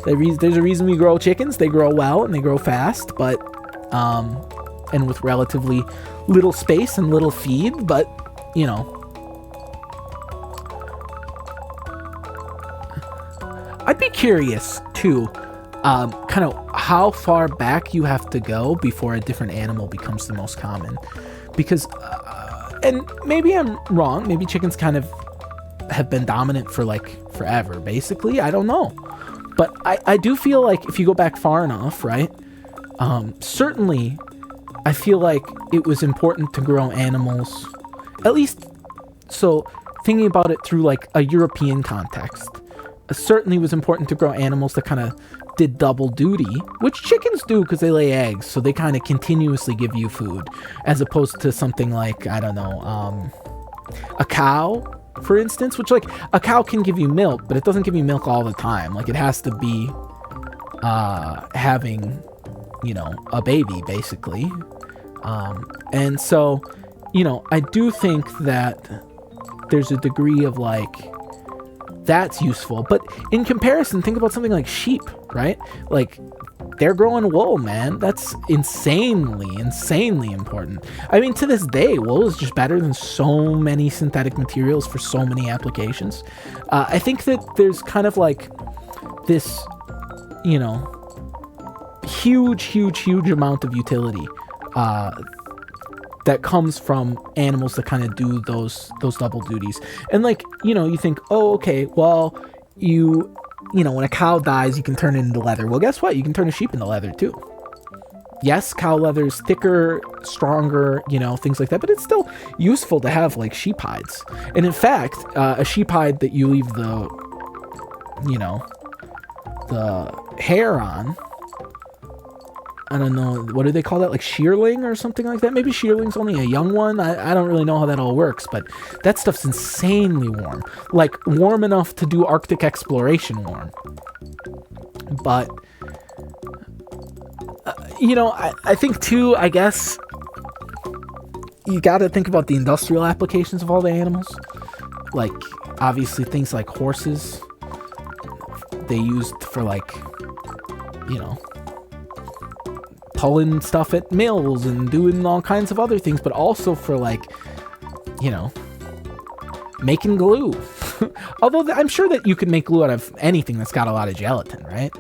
there's a reason we grow chickens. They grow well and they grow fast, but and with relatively little space and little feed, but you know, I'd be curious too, kind of how far back you have to go before a different animal becomes the most common. Because, and maybe I'm wrong, maybe chickens kind of have been dominant for like forever, basically. I don't know. But I do feel like if you go back far enough, right? Certainly, I feel like it was important to grow animals, at least, so thinking about it through like a European context, it certainly was important to grow animals that kind of did double duty, which chickens do because they lay eggs, so they kind of continuously give you food, as opposed to something like, I don't know, a cow, for instance, which like a cow can give you milk, but it doesn't give you milk all the time. Like it has to be having, you know, a baby basically. And so, you know, I do think that there's a degree of like, that's useful. But in comparison, think about something like sheep, right? Like they're growing wool, man. That's insanely important. I mean, to this day, wool is just better than so many synthetic materials for so many applications. I think that there's kind of like this, you know, huge amount of utility that comes from animals that kind of do those double duties. And like, you know, you think, oh, okay, well, you know, when a cow dies, you can turn it into leather. Well, guess what? You can turn a sheep into leather too. Yes, cow leather is thicker, stronger, you know, things like that, but it's still useful to have like sheep hides. And in fact, a sheep hide that you leave the, you know, the hair on I don't know, what do they call that? Like shearling or something like that? Maybe shearling's only a young one. I don't really know how that all works, but that stuff's insanely warm. Like warm enough to do Arctic exploration warm. But, you know, I think too, I guess, you got to think about the industrial applications of all the animals. Like, obviously things like horses, they used for like, you know, pulling stuff at mills and doing all kinds of other things, but also for like, you know, making glue. Although I'm sure that you could make glue out of anything that's got a lot of gelatin, right?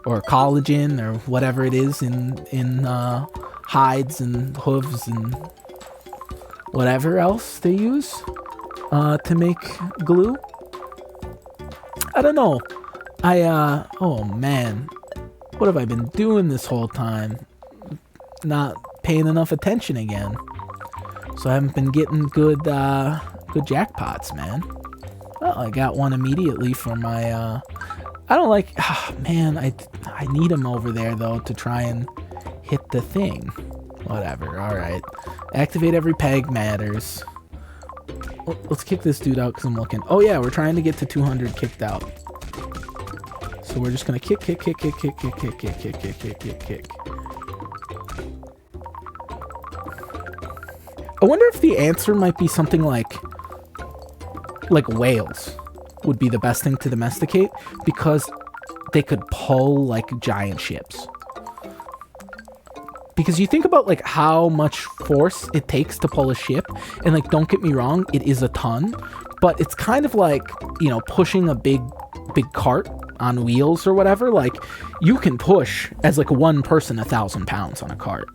Or collagen or whatever it is in hides and hooves and whatever else they use to make glue. I don't know. Oh man, what have I been doing this whole time? Not paying enough attention again. So I haven't been getting good jackpots, man. Well, I got one immediately for my, I don't like, man, I need him over there though to try and hit the thing. Whatever, alright. Activate every peg matters. Let's kick this dude out because I'm looking. Oh yeah, we're trying to get to 200 kicked out. So we're just gonna kick. I wonder if the answer might be something like whales would be the best thing to domesticate because they could pull like giant ships. Because you think about like how much force it takes to pull a ship, and like don't get me wrong, it is a ton, but it's kind of like, you know, pushing a big cart on wheels or whatever. Like you can push as like one person 1,000 pounds on a cart.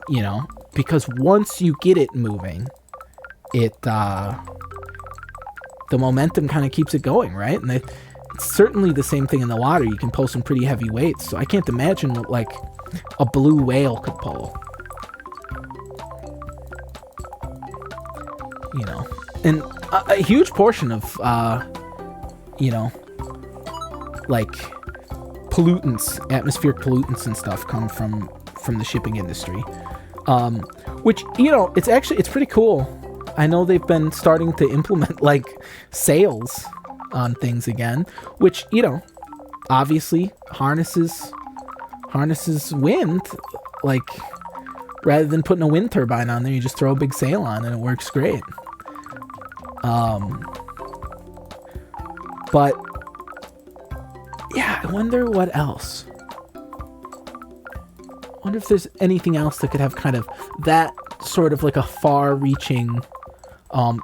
You know, because once you get it moving, it the momentum kind of keeps it going, right? And it's certainly the same thing in the water. You can pull some pretty heavy weights. So I can't imagine what like a blue whale could pull. You know, and a huge portion of you know, like pollutants, atmospheric pollutants and stuff come from the shipping industry. Which, you know, it's pretty cool. I know they've been starting to implement like sails on things again, which, you know, obviously harnesses wind. Like rather than putting a wind turbine on there, you just throw a big sail on and it works great. But yeah, I wonder what else. I wonder if there's anything else that could have kind of that sort of like a far-reaching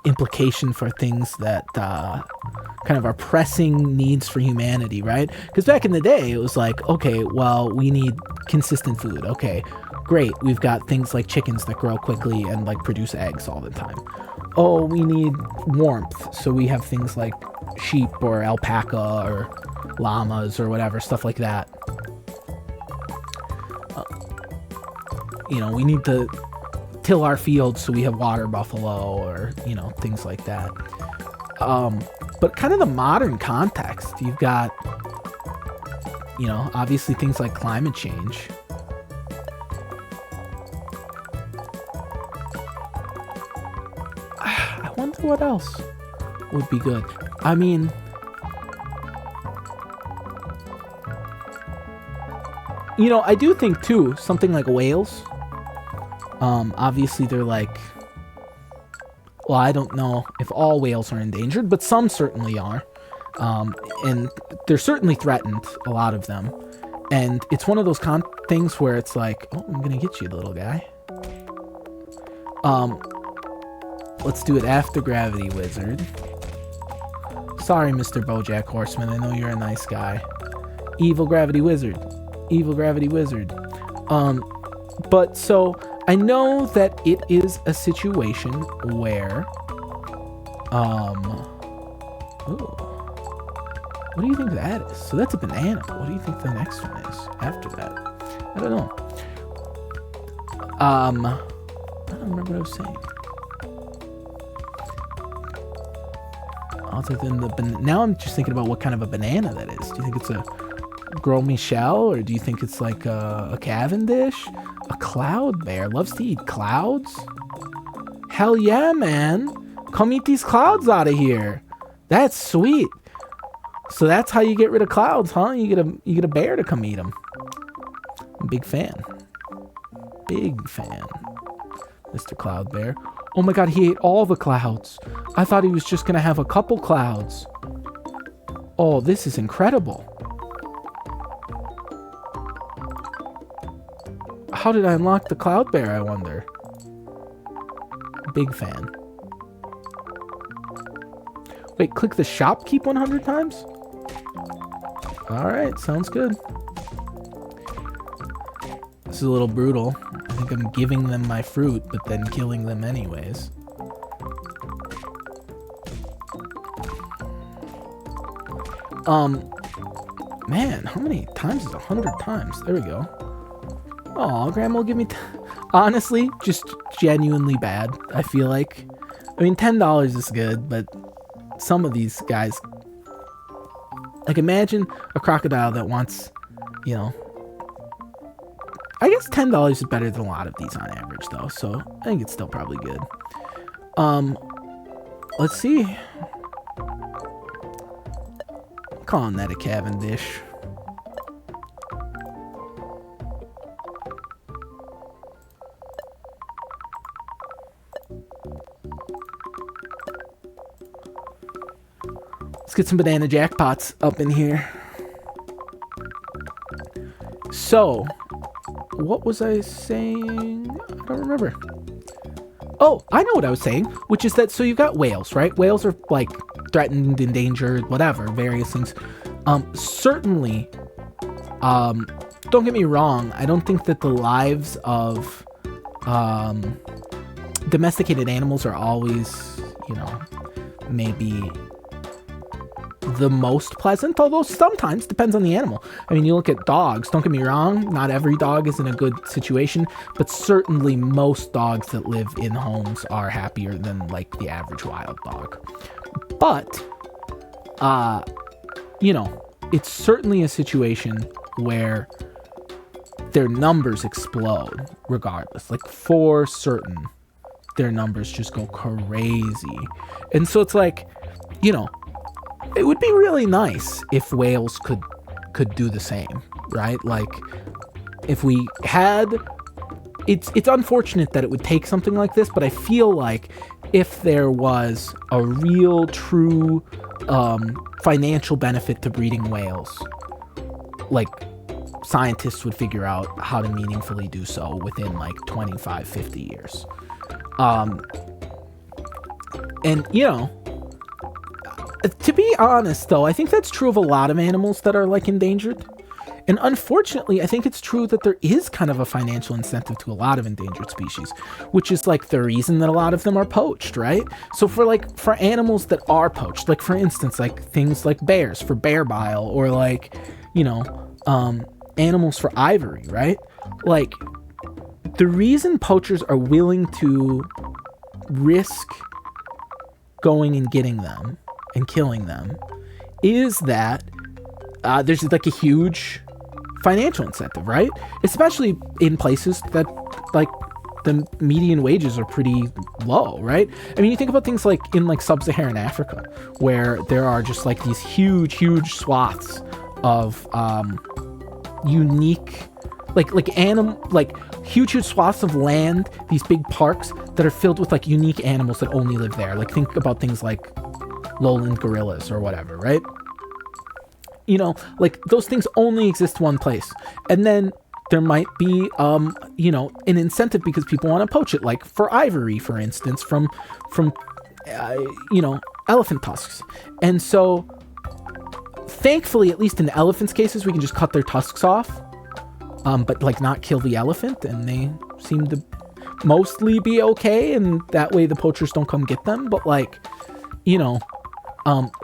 implication for things that kind of are pressing needs for humanity, right? Because back in the day, it was like, okay, well, we need consistent food. Okay, great. We've got things like chickens that grow quickly and like produce eggs all the time. Oh, we need warmth. So we have things like sheep or alpaca or llamas or whatever, stuff like that. You know, we need to till our fields so we have water buffalo or, you know, things like that. But kind of the modern context, you've got, you know, obviously things like climate change. I wonder what else would be good. I mean, you know, I do think too, something like whales. Obviously they're like, well, I don't know if all whales are endangered, but some certainly are. And they're certainly threatened, a lot of them. And it's one of those things where it's like, oh, I'm gonna get you, little guy. Let's do it after Gravity Wizard. Sorry, Mr. BoJack Horseman, I know you're a nice guy. Evil Gravity Wizard. Evil Gravity Wizard. But so I know that it is a situation where, ooh, what do you think that is? So that's a banana. What do you think the next one is after that? I don't know. I don't remember what I was saying. Other than the banana, now I'm just thinking about what kind of a banana that is. Do you think it's a Gros Michel, or do you think it's like a Cavendish? A cloud bear loves to eat clouds? Hell yeah, man. Come eat these clouds out of here. That's sweet. So that's how you get rid of clouds, huh? You get a bear to come eat them. I'm a big fan. Big fan. Mr. Cloud Bear. Oh my god, he ate all the clouds. I thought he was just gonna have a couple clouds. Oh, this is incredible. How did I unlock the Cloud Bear, I wonder? Big fan. Wait, click the shop keep 100 times? Alright, sounds good. This is a little brutal. I think I'm giving them my fruit, but then killing them anyways. Man, how many times is 100 times? There we go. Oh, Grandma will give me... Honestly, just genuinely bad, I feel like. I mean, $10 is good, but some of these guys... Like, imagine a crocodile that wants, you know... I guess $10 is better than a lot of these on average, though, so I think it's still probably good. Let's see. I'm calling that a Cavendish. Let's get some banana jackpots up in here. So, what was I saying? I don't remember. Oh, I know what I was saying, which is that, so you've got whales, right? Whales are like threatened, endangered, whatever, various things. Certainly, don't get me wrong, I don't think that the lives of domesticated animals are always, you know, maybe the most pleasant, although sometimes depends on the animal. I mean, you look at dogs, don't get me wrong, not every dog is in a good situation, but certainly most dogs that live in homes are happier than like the average wild dog. But you know, it's certainly a situation where their numbers explode regardless. Like, for certain, their numbers just go crazy. And so it's like, you know, it would be really nice if whales could do the same, right? Like, if we had... It's unfortunate that it would take something like this, but I feel like if there was a real, true financial benefit to breeding whales, like, scientists would figure out how to meaningfully do so within, like, 25, 50 years. And, you know... To be honest, though, I think that's true of a lot of animals that are, like, endangered. And unfortunately, I think it's true that there is kind of a financial incentive to a lot of endangered species, which is, like, the reason that a lot of them are poached, right? So for animals that are poached, like, for instance, like, things like bears for bear bile, or, like, you know, animals for ivory, right? Like, the reason poachers are willing to risk going and getting them and killing them is that there's like a huge financial incentive, right? Especially in places that, like, the median wages are pretty low, right? I mean, you think about things like in, like, sub-Saharan Africa, where there are just, like, these huge swaths of unique, like huge swaths of land, these big parks that are filled with, like, unique animals that only live there. Like, think about things like lowland gorillas or whatever, right? You know, like, those things only exist one place. And then there might be, you know, an incentive because people want to poach it, like for ivory, for instance, from you know, elephant tusks. And so, thankfully, at least in the elephants' cases, we can just cut their tusks off, but, like, not kill the elephant, and they seem to mostly be okay, and that way the poachers don't come get them. But, like, you know,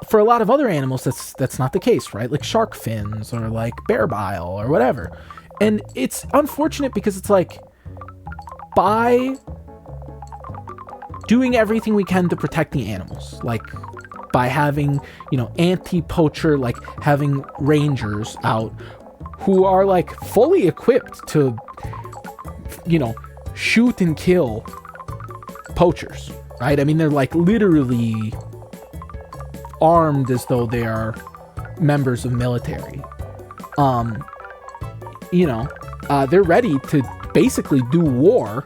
for a lot of other animals, that's not the case, right? Like shark fins or like bear bile or whatever. And it's unfortunate because it's like, by doing everything we can to protect the animals, like by having, anti-poacher, like having rangers out who are like fully equipped to, shoot and kill poachers, right? I mean, they're like literally armed as though they are members of military. They're ready to basically do war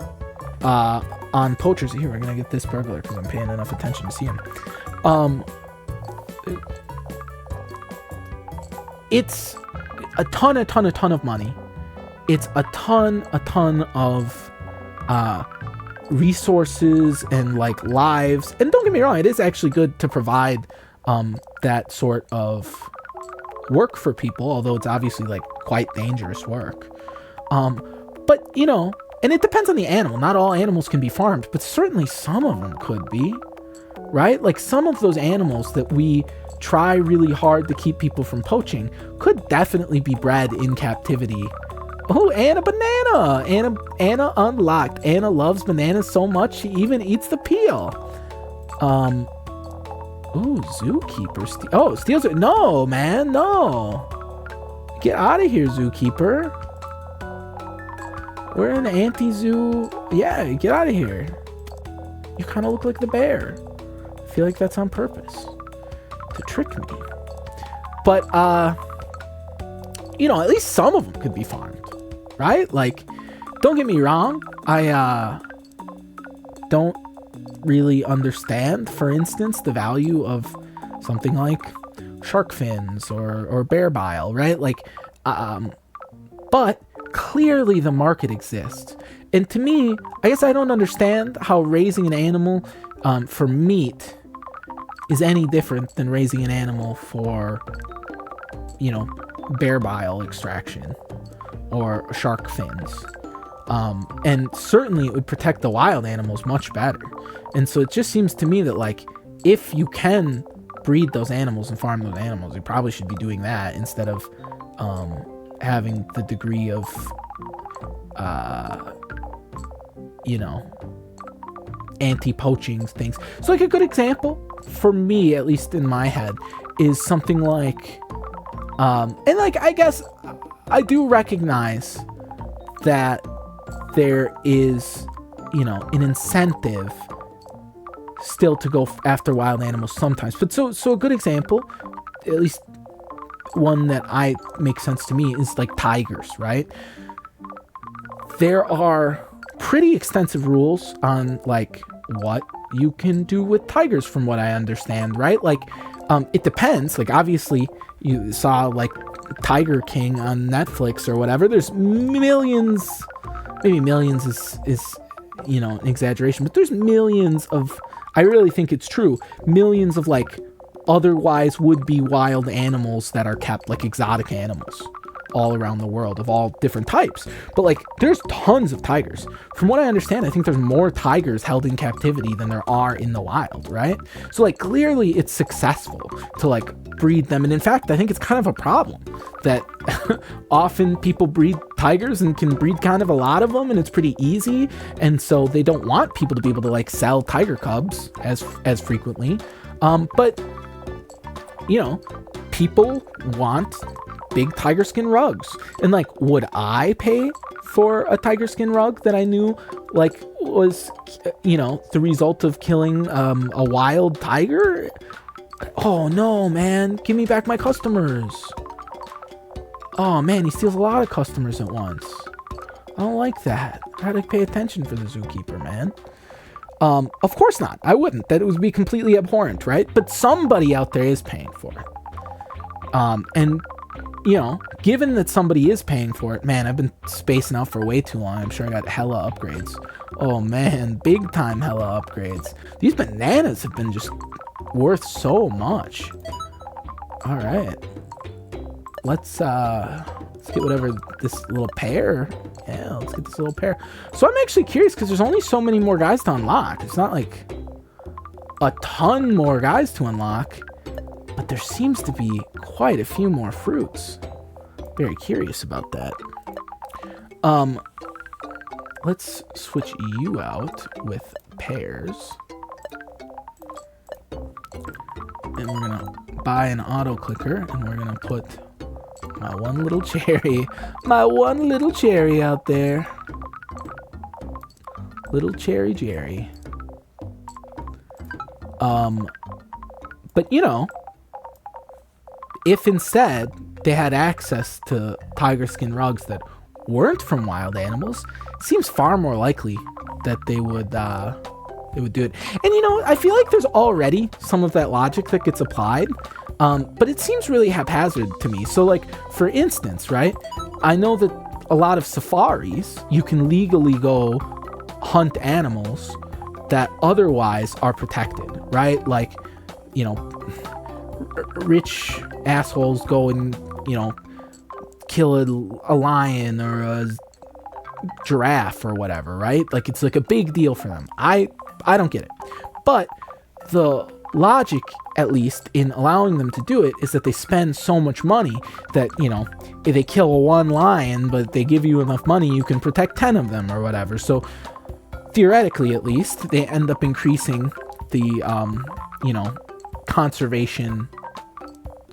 on poachers. Here, we're gonna get this burglar because I'm paying enough attention to see him. It's a ton of money. It's a ton of resources and like lives. And don't get me wrong, it is actually good to provide that sort of work for people, although it's obviously like quite dangerous work. But and it depends on the animal. Not all animals can be farmed, but certainly some of them could be, right? Like some of those animals that we try really hard to keep people from poaching could definitely be bred in captivity. Oh, Anna banana! Anna unlocked. Anna loves bananas so much she even eats the peel. Ooh, zookeeper. Steals it. No, man, no. Get out of here, zookeeper. We're in an anti-zoo. Yeah, get out of here. You kind of look like the bear. I feel like that's on purpose to trick me. But, at least some of them could be farmed, right? Like, don't get me wrong. I don't really understand, for instance, the value of something like shark fins or bear bile, right? Like, but clearly the market exists. And to me, I guess I don't understand how raising an animal for meat is any different than raising an animal for, bear bile extraction or shark fins. And certainly it would protect the wild animals much better. And so it just seems to me that, like, if you can breed those animals and farm those animals, you probably should be doing that instead of having the degree of, anti-poaching things. So, like, a good example, for me, at least in my head, is something like, and, like, I guess I do recognize that there is, an incentive still to go after wild animals sometimes. But so a good example, at least one that makes sense to me, is like tigers, right? There are pretty extensive rules on like what you can do with tigers, from what I understand, right? Like, it depends. Like, obviously, you saw like Tiger King on Netflix or whatever. There's millions, maybe millions is an exaggeration, but there's millions of, I really think it's true, millions of like otherwise would be wild animals that are kept, like exotic animals, all around the world of all different types. But like, there's tons of tigers. From what I understand, I think there's more tigers held in captivity than there are in the wild, right? So like, clearly it's successful to like breed them. And in fact, I think it's kind of a problem that often people breed tigers and can breed kind of a lot of them, and it's pretty easy. And so they don't want people to be able to like sell tiger cubs as frequently. But people want big tiger skin rugs. And like, would I pay for a tiger skin rug that I knew like was, the result of killing a wild tiger? Oh no, man, give me back my customers. Oh man, he steals a lot of customers at once. I don't like that. I gotta pay attention for the zookeeper, man. Of course not. I wouldn't. That would be completely abhorrent, right? But somebody out there is paying for it. And given that somebody is paying for it, man, I've been spacing out for way too long. I'm sure I got hella upgrades. Oh man, big time hella upgrades. These bananas have been just worth so much. All right. Let's get whatever this little pear. Yeah, let's get this little pear. So I'm actually curious because there's only so many more guys to unlock. It's not like a ton more guys to unlock, but there seems to be quite a few more fruits. Very curious about that. Let's switch you out with pears. And we're gonna buy an auto clicker, and we're gonna put my one little cherry out there. Little cherry Jerry. But you know, if instead they had access to tiger skin rugs that weren't from wild animals, it seems far more likely that they would do it. And you know, I feel like there's already some of that logic that gets applied, but it seems really haphazard to me. So like, for instance, right, I know that a lot of safaris, you can legally go hunt animals that otherwise are protected, right? Like, you know, rich assholes go and, you know, kill a lion or a giraffe or whatever, right? Like, it's like a big deal for them. I don't get it. But the logic, at least, in allowing them to do it is that they spend so much money that, you know, if they kill one lion, but they give you enough money, you can protect 10 of them or whatever. So theoretically, at least, they end up increasing the, you know, conservation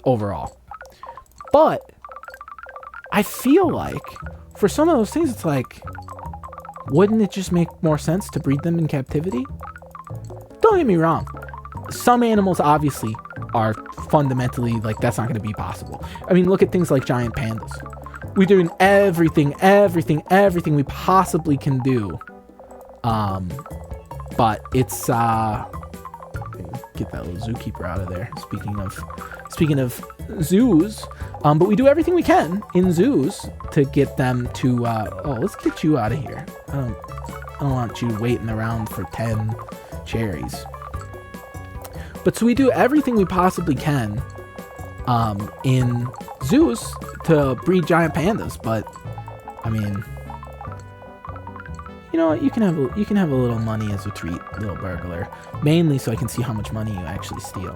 overall. But I feel like for some of those things, it's like, wouldn't it just make more sense to breed them in captivity? Don't get me wrong. Some animals obviously are fundamentally, like, that's not going to be possible. I mean, look at things like giant pandas. We're doing everything we possibly can do. But it's, get that little zookeeper out of there. Speaking of zoos, but we do everything we can in zoos to get them to, let's get you out of here. I don't want you waiting around for 10 cherries. But so we do everything we possibly can, in zoos to breed giant pandas. But I mean, you know what? You can have a little money as a treat, little burglar. Mainly so I can see how much money you actually steal.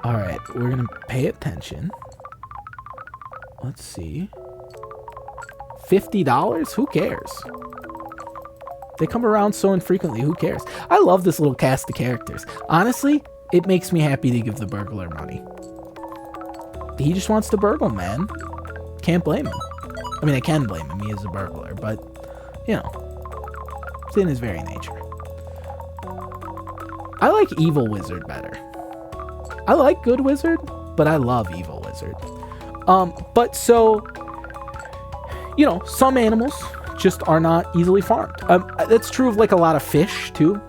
All right, we're gonna pay attention. Let's see. $50? Who cares? They come around so infrequently. Who cares? I love this little cast of characters. Honestly, it makes me happy to give the burglar money. He just wants to burgle, man. Can't blame him. I mean, I can blame him. He is a burglar, but, you know, it's in his very nature. I like Evil Wizard better. I like Good Wizard, but I love Evil Wizard. But so, you know, some animals just are not easily farmed. That's true of like a lot of fish too.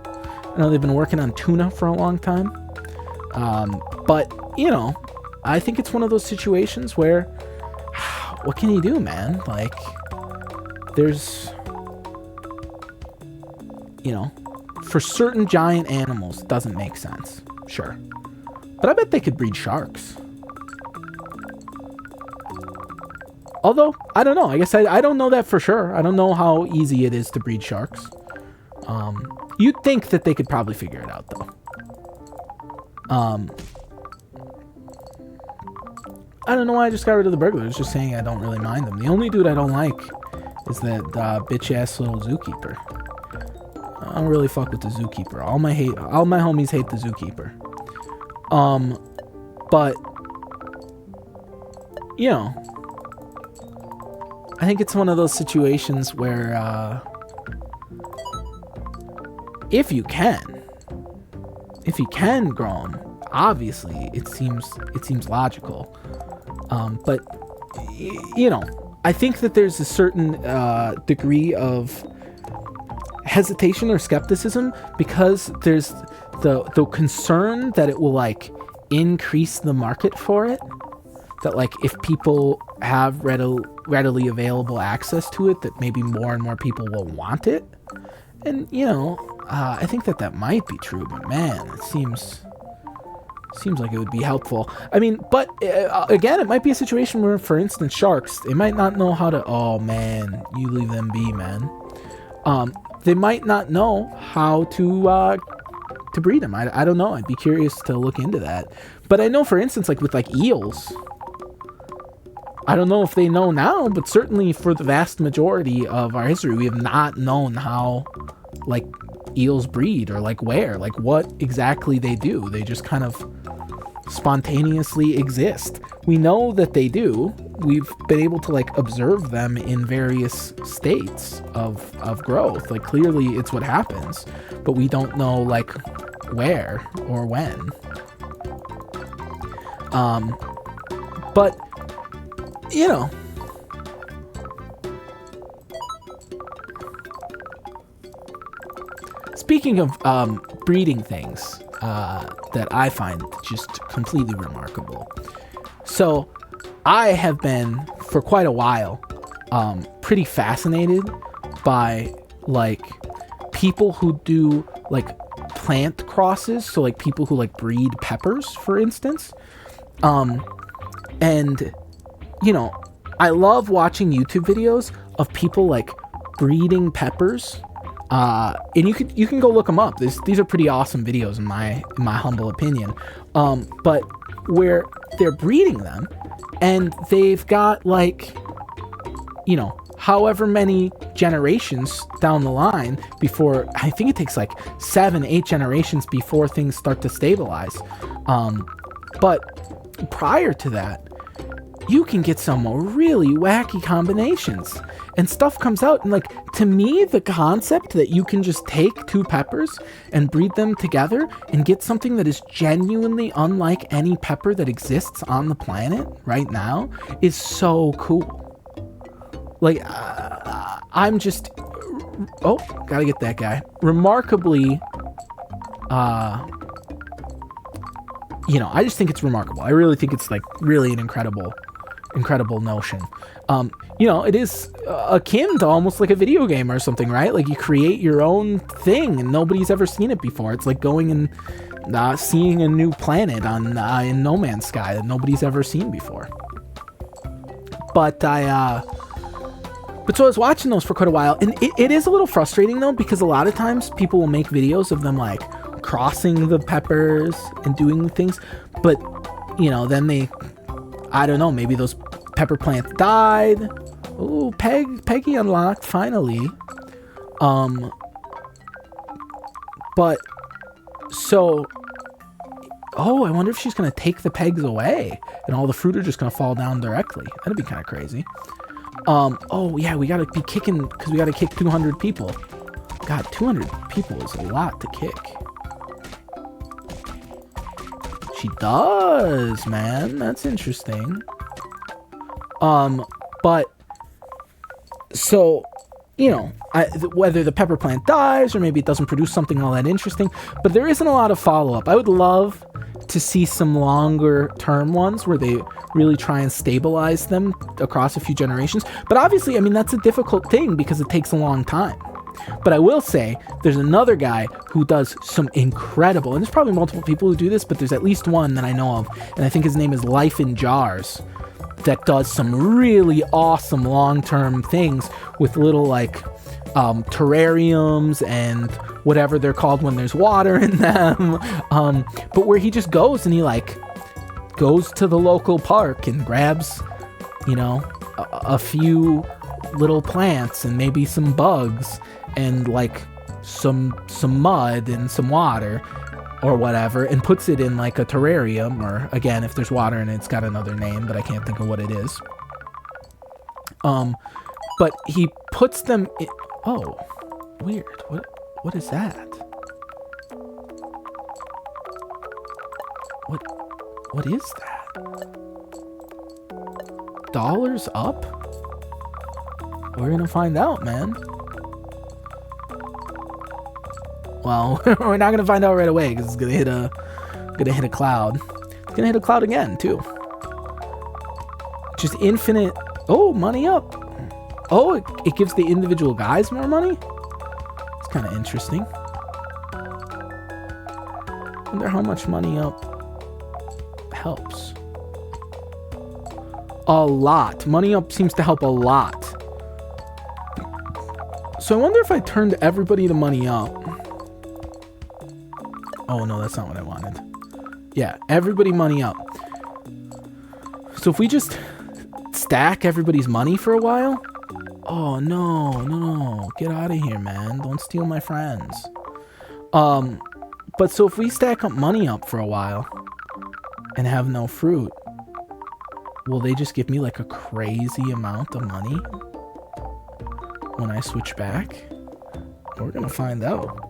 I know they've been working on tuna for a long time. But, you know, I think it's one of those situations where, what can you do, man? Like, there's, you know, for certain giant animals, it doesn't make sense. Sure. But I bet they could breed sharks. Although, I don't know. I guess I don't know that for sure. I don't know how easy it is to breed sharks. You'd think that they could probably figure it out, though. I don't know why I just got rid of the burglar. I was just saying I don't really mind them. The only dude I don't like is that bitch-ass little zookeeper. I don't really fuck with the zookeeper. All my homies hate the zookeeper. But, you know, I think it's one of those situations where, if you can grow them, obviously it seems logical. But, you know, I think that there's a certain degree of hesitation or skepticism because there's the concern that it will like increase the market for it, that like if people have readily available access to it, that maybe more and more people will want it. And you know, I think that might be true, but man, it seems like it would be helpful. I mean, but again, it might be a situation where, for instance, sharks, they might not know how to, oh man, you leave them be, man. They might not know how to breed them. I don't know. I'd be curious to look into that. But I know, for instance, like with like eels, I don't know if they know now, but certainly for the vast majority of our history, we have not known how like eels breed, or like where, like what exactly they do. They just kind of spontaneously exist. We know that they do. We've been able to like observe them in various states of growth. Like clearly it's what happens, but we don't know like where or when. But you know, speaking of breeding things that I find just completely remarkable. So I have been for quite a while pretty fascinated by like people who do like plant crosses. So like people who like breed peppers, for instance. And you know, I love watching YouTube videos of people like breeding peppers. And you can go look them up. These are pretty awesome videos in my humble opinion. But where they're breeding them, and they've got like, you know, however many generations down the line before, I think it takes like 7-8 generations before things start to stabilize. But prior to that, you can get some really wacky combinations, and stuff comes out. And like, to me, the concept that you can just take two peppers and breed them together and get something that is genuinely unlike any pepper that exists on the planet right now is so cool. Like, I'm just, oh, gotta get that guy. Remarkably, you know, I just think it's remarkable. I really think it's like really an incredible notion. You know, it is akin to almost like a video game or something, right? Like you create your own thing and nobody's ever seen it before. It's like going and seeing a new planet on in No Man's Sky that nobody's ever seen before. But so I was watching those for quite a while, and it is a little frustrating though, because a lot of times people will make videos of them like crossing the peppers and doing things, but you know, then I don't know, maybe those pepper plants died. Oh, Peggy unlocked finally. But so, oh, I wonder if she's gonna take the pegs away and all the fruit are just gonna fall down directly. That'd be kind of crazy. Oh yeah, we gotta be kicking, because we gotta kick 200 people. God, 200 people is a lot to kick. She does, man. That's interesting. But so, you know, whether the pepper plant dies or maybe it doesn't produce something all that interesting, but there isn't a lot of follow-up. I would love to see some longer term ones where they really try and stabilize them across a few generations. But obviously, I mean, that's a difficult thing because it takes a long time. But I will say there's another guy who does some incredible, and there's probably multiple people who do this, but there's at least one that I know of, and I think his name is Life in Jars, that does some really awesome long-term things with little like terrariums and whatever they're called when there's water in them, but where he just goes and he like goes to the local park and grabs, you know, a few little plants and maybe some bugs and like some mud and some water or whatever, and puts it in like a terrarium, or again, if there's water in it, it's got another name, but I can't think of what it is. But he puts them in, oh, weird. What is that? What is that? Dollars up? We're gonna find out, man. Well, we're not gonna find out right away because it's gonna hit a cloud. It's gonna hit a cloud again too. Just infinite. Oh, money up. Oh, it gives the individual guys more money. It's kind of interesting. Wonder how much money up helps. A lot. Money up seems to help a lot. So I wonder if I turned everybody to money up. Oh no, that's not what I wanted. Yeah, everybody money up. So if we just stack everybody's money for a while. Oh no, get out of here, man. Don't steal my friends. But so if we stack up money up for a while and have no fruit, will they just give me like a crazy amount of money when I switch back? We're gonna find out.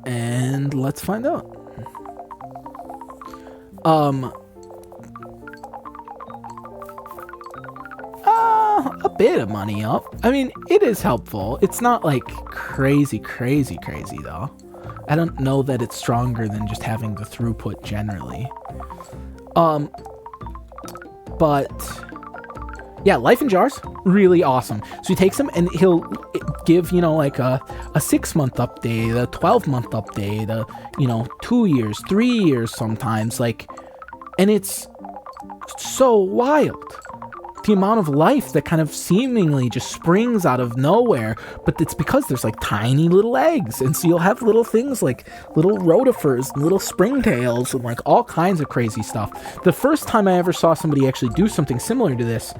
And let's find out. A bit of money up. I mean, it is helpful. It's not like crazy though. I don't know that it's stronger than just having the throughput generally. But yeah, life in jars, really awesome. So he takes them and he'll give, you know, like a 6-month update, a 12-month update, 2 years, 3 years sometimes, like, and it's so wild. The amount of life that kind of seemingly just springs out of nowhere, but it's because there's like tiny little eggs, and so you'll have little things like little rotifers and little springtails and like all kinds of crazy stuff. The first time I ever saw somebody actually do something similar to this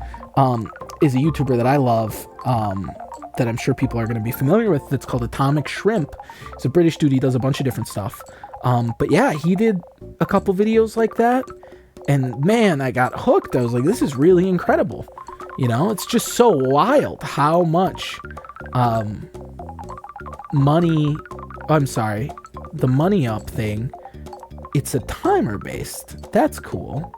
is a YouTuber that I love, that I'm sure people are going to be familiar with, that's called Atomic Shrimp. He's a British dude. He does a bunch of different stuff, but yeah, he did a couple videos like that. And man, I got hooked. I was like, this is really incredible. You know, it's just so wild how much money, the money up thing, it's a timer based. That's cool.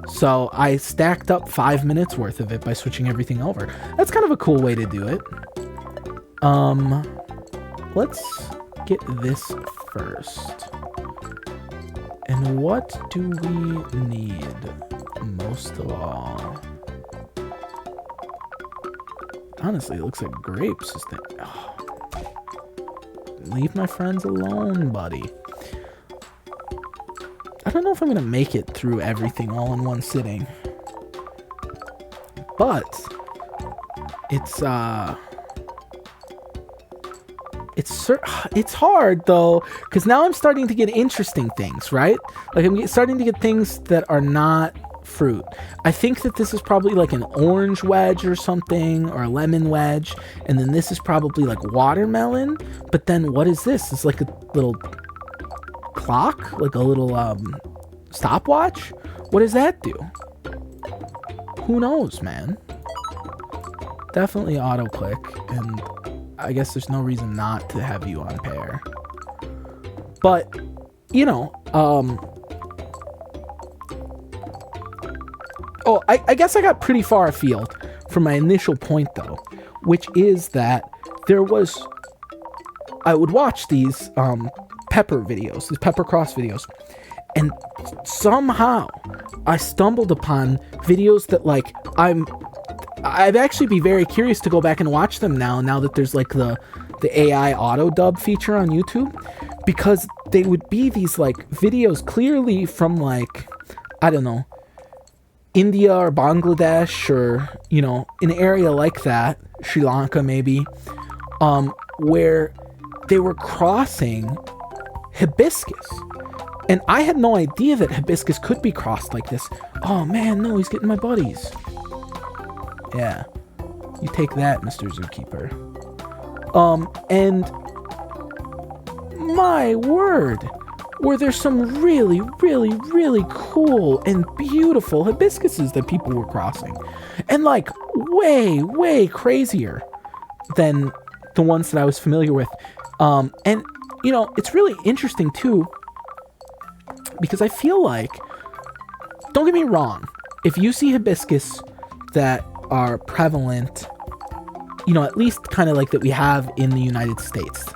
So I stacked up 5 minutes worth of it by switching everything over. That's kind of a cool way to do it. Let's get this first. And what do we need most of all? Honestly, it looks like grapes. Oh. Leave my friends alone, buddy. I don't know if I'm going to make it through everything all in one sitting. But it's hard though, because now I'm starting to get interesting things, right? Like I'm starting to get things that are not fruit. I think that this is probably like an orange wedge or something, or a lemon wedge, and then this is probably like watermelon. But then what is this? It's like a little clock, like a little stopwatch. What does that do? Who knows, man? Definitely auto click, and I guess there's no reason not to have you on pair. But, you know, I guess I got pretty far afield from my initial point, though, which is that I would watch these pepper videos, these pepper cross videos, and somehow I stumbled upon videos that, like, I'd actually be very curious to go back and watch them now that there's like the AI auto dub feature on YouTube, because they would be these like videos clearly from like, I don't know, India or Bangladesh, or, you know, an area like that, Sri Lanka maybe, where they were crossing hibiscus. And I had no idea that hibiscus could be crossed like this. Oh man, no, he's getting my buddies. Yeah, you take that, Mr. Zookeeper. And my word, were there some really, really, really cool and beautiful hibiscuses that people were crossing. And like way, way crazier than the ones that I was familiar with. And, you know, it's really interesting too, because I feel like, don't get me wrong, if you see hibiscus that are prevalent, you know, at least kind of like that we have in the United States,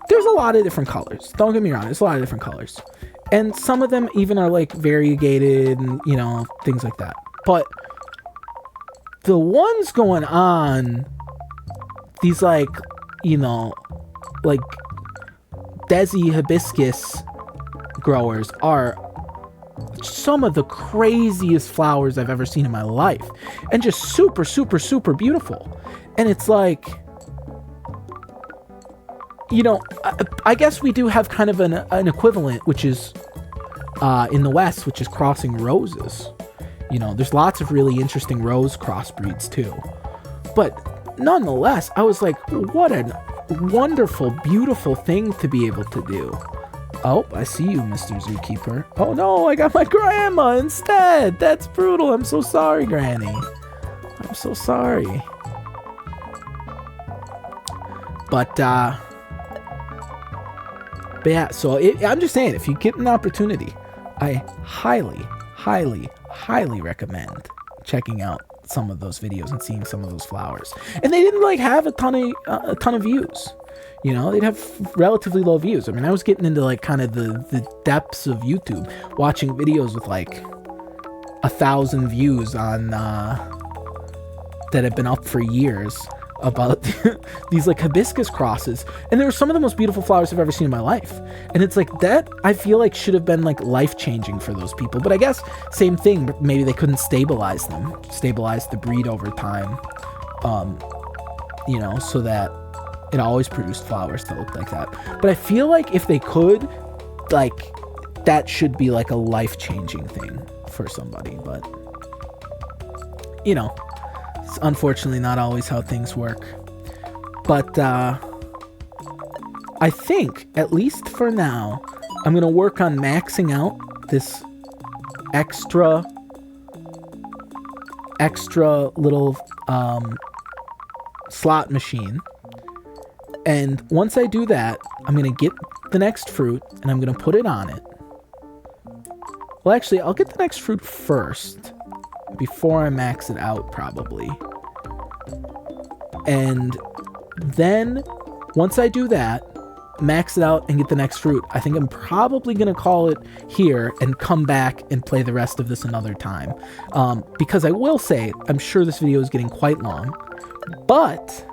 there's a lot of different colors. Don't get me wrong, there's a lot of different colors. And some of them even are like variegated and, you know, things like that. But the ones going on, these like, you know, like Desi hibiscus growers are some of the craziest flowers I've ever seen in my life, and just super, super, super beautiful. And it's like, you know, I guess we do have kind of an equivalent, which is in the West, which is crossing roses. You know, there's lots of really interesting rose crossbreeds too. But nonetheless, I was like, what a wonderful, beautiful thing to be able to do. Oh, I see you, Mr. Zookeeper. Oh no, I got my grandma instead. That's brutal. I'm so sorry, Granny. I'm so sorry. But yeah, so I'm just saying, if you get an opportunity, I highly, highly, highly recommend checking out some of those videos and seeing some of those flowers. And they didn't like have a ton of views. You know, they'd have relatively low views. I mean, I was getting into like kind of the depths of YouTube, watching videos with like 1,000 views on that have been up for years about these like hibiscus crosses, and they were some of the most beautiful flowers I've ever seen in my life. And it's like that I feel like should have been like life-changing for those people, but I guess same thing, but maybe they couldn't stabilize the breed over time, you know, so that it always produced flowers that looked like that. But I feel like if they could, like, that should be like a life-changing thing for somebody. But you know, it's unfortunately not always how things work. But I think, at least for now, I'm gonna work on maxing out this extra little slot machine. And once I do that, I'm gonna get the next fruit and I'm gonna put it on it. Well, actually, I'll get the next fruit first before I max it out, probably. And then once I do that, max it out and get the next fruit, I think I'm probably gonna call it here and come back and play the rest of this another time. Because I will say, I'm sure this video is getting quite long, but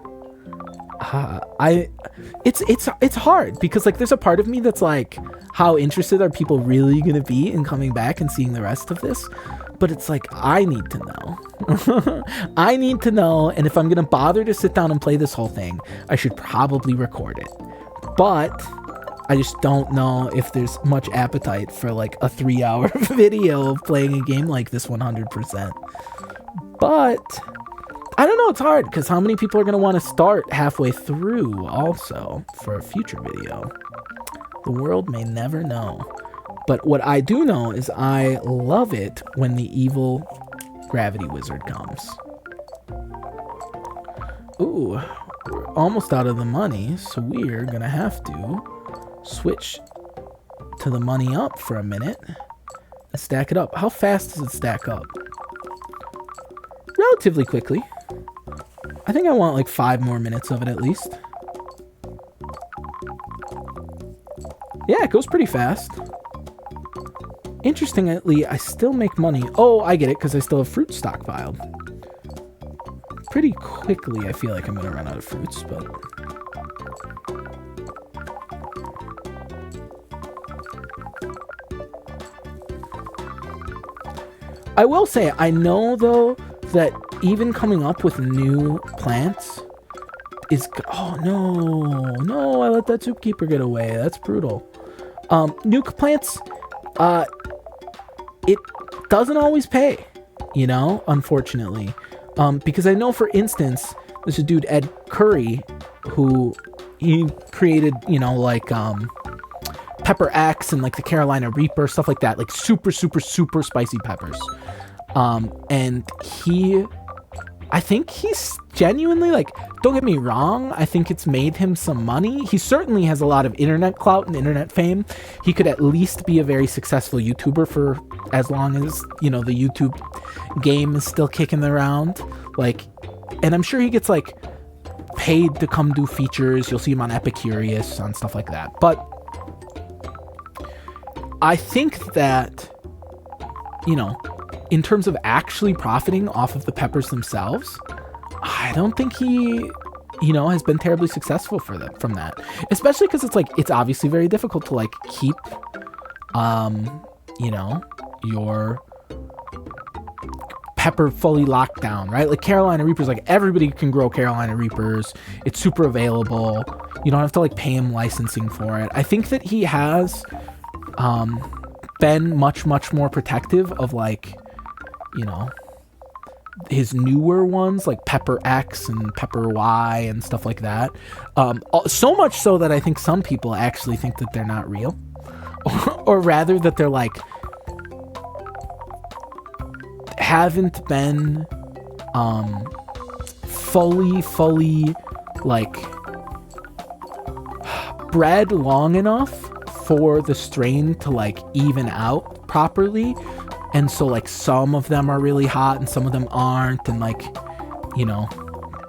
it's hard because like there's a part of me that's like, how interested are people really gonna be in coming back and seeing the rest of this? But it's like, I need to know. I need to know, and if I'm gonna bother to sit down and play this whole thing, I should probably record it. But I just don't know if there's much appetite for like a 3-hour video of playing a game like this 100%. But I don't know, it's hard, because how many people are going to want to start halfway through also for a future video? The world may never know. But what I do know is I love it when the evil gravity wizard comes. Ooh, we're almost out of the money, so we're going to have to switch to the money up for a minute and stack it up. How fast does it stack up? Relatively quickly. I think I want like 5 more minutes of it at least. Yeah, it goes pretty fast. Interestingly, I still make money. Oh, I get it, because I still have fruit stockpiled. Pretty quickly, I feel like I'm going to run out of fruits, but... I will say, I know, though, that even coming up with new plants is... Oh, no, I let that zookeeper get away. That's brutal. New plants, it doesn't always pay, you know, unfortunately. Because I know, for instance, there's a dude, Ed Curry, who he created, you know, like, Pepper X and, like, the Carolina Reaper, stuff like that. Like, super, super, super spicy peppers. And I think he's genuinely, like, don't get me wrong, I think it's made him some money. He certainly has a lot of internet clout and internet fame. He could at least be a very successful YouTuber for as long as, you know, the YouTube game is still kicking around. Like, and I'm sure he gets, like, paid to come do features. You'll see him on Epicurious, on stuff like that. But I think that, you know, in terms of actually profiting off of the peppers themselves, I don't think he, you know, has been terribly successful from that. Especially because it's like, it's obviously very difficult to like keep, you know, your pepper fully locked down, right? Like Carolina Reapers, like everybody can grow Carolina Reapers. It's super available. You don't have to like pay him licensing for it. I think that he has been much more protective of like, you know, his newer ones like Pepper X and Pepper Y and stuff like that. So much so that I think some people actually think that they're not real, or rather that they're like haven't been fully like bred long enough for the strain to like even out properly. And so like some of them are really hot and some of them aren't, and like, you know,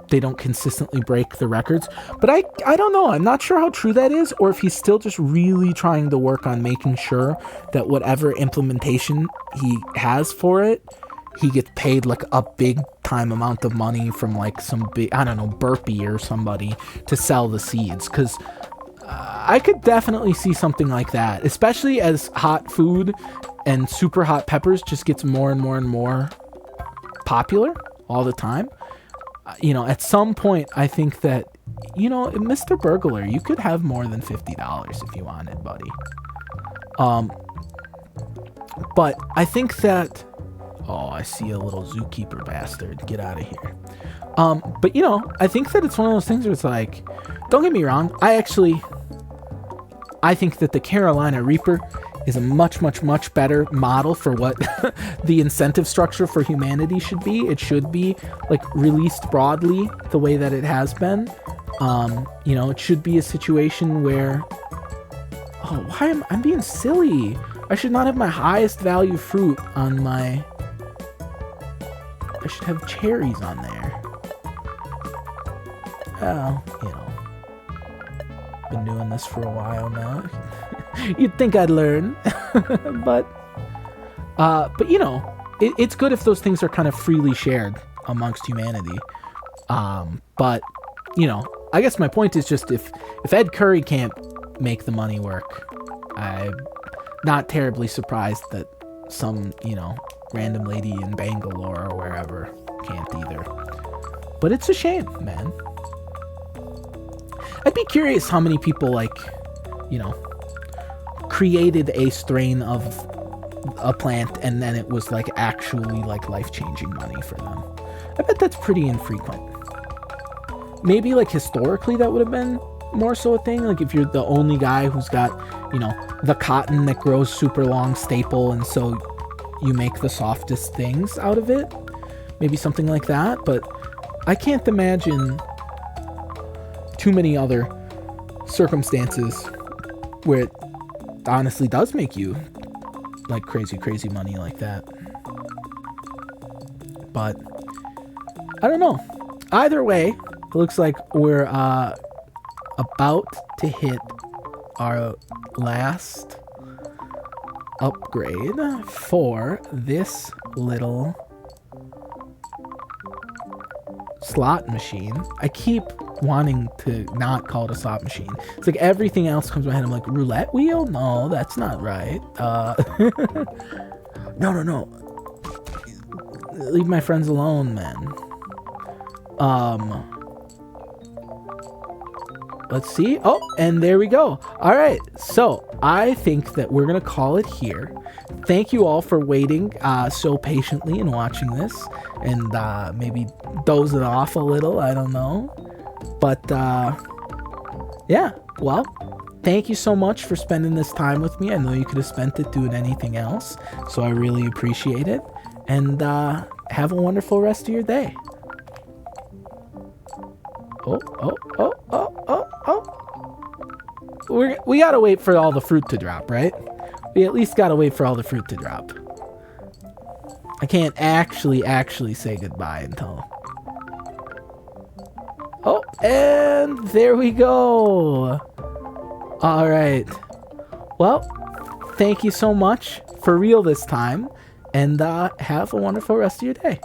they don't consistently break the records. But I don't know. I'm not sure how true that is, or if he's still just really trying to work on making sure that whatever implementation he has for it, he gets paid like a big time amount of money from like some big, I don't know, Burpee or somebody to sell the seeds. Because I could definitely see something like that, especially as hot food and super hot peppers just gets more and more and more popular all the time. You know, at some point, I think that, you know, Mr. Burglar, you could have more than $50 if you wanted, buddy. But I think that, oh, I see a little zookeeper bastard. Get out of here. But, you know, I think that it's one of those things where it's like, don't get me wrong. I think that the Carolina Reaper is a much better model for what the incentive structure for humanity should be. It should be like released broadly the way that it has been. You know, it should be a situation where, oh, why am I being silly? I should not have my highest value fruit on my, I should have cherries on there. Oh, you know, been doing this for a while now. You'd think I'd learn. but you know, it's good if those things are kind of freely shared amongst humanity. But you know, I guess my point is just if Ed Curry can't make the money work, I'm not terribly surprised that some, you know, random lady in Bangalore or wherever can't either. But it's a shame, man. I'd be curious how many people, like, you know, created a strain of a plant and then it was like actually like life-changing money for them. I bet that's pretty infrequent. Maybe like historically that would have been more so a thing, like if you're the only guy who's got, you know, the cotton that grows super long staple and so you make the softest things out of it, maybe something like that. But I can't imagine too many other circumstances where it honestly does make you like crazy money like that. But I don't know. Either way, it looks like we're about to hit our last upgrade for this little slot machine. I keep wanting to not call it a slot machine. It's like everything else comes to my head. I'm like, roulette wheel? No, that's not right. No. Leave my friends alone, man. Let's see. Oh, and there we go. All right. So I think that we're going to call it here. Thank you all for waiting so patiently and watching this and maybe dozing off a little. I don't know. But yeah, well, thank you so much for spending this time with me. I know you could have spent it doing anything else, so I really appreciate it. And have a wonderful rest of your day. We gotta wait for all the fruit to drop, right? We at least gotta wait for all the fruit to drop. I can't actually say goodbye until... Oh, and there we go. All right. Well, thank you so much for real this time, and have a wonderful rest of your day.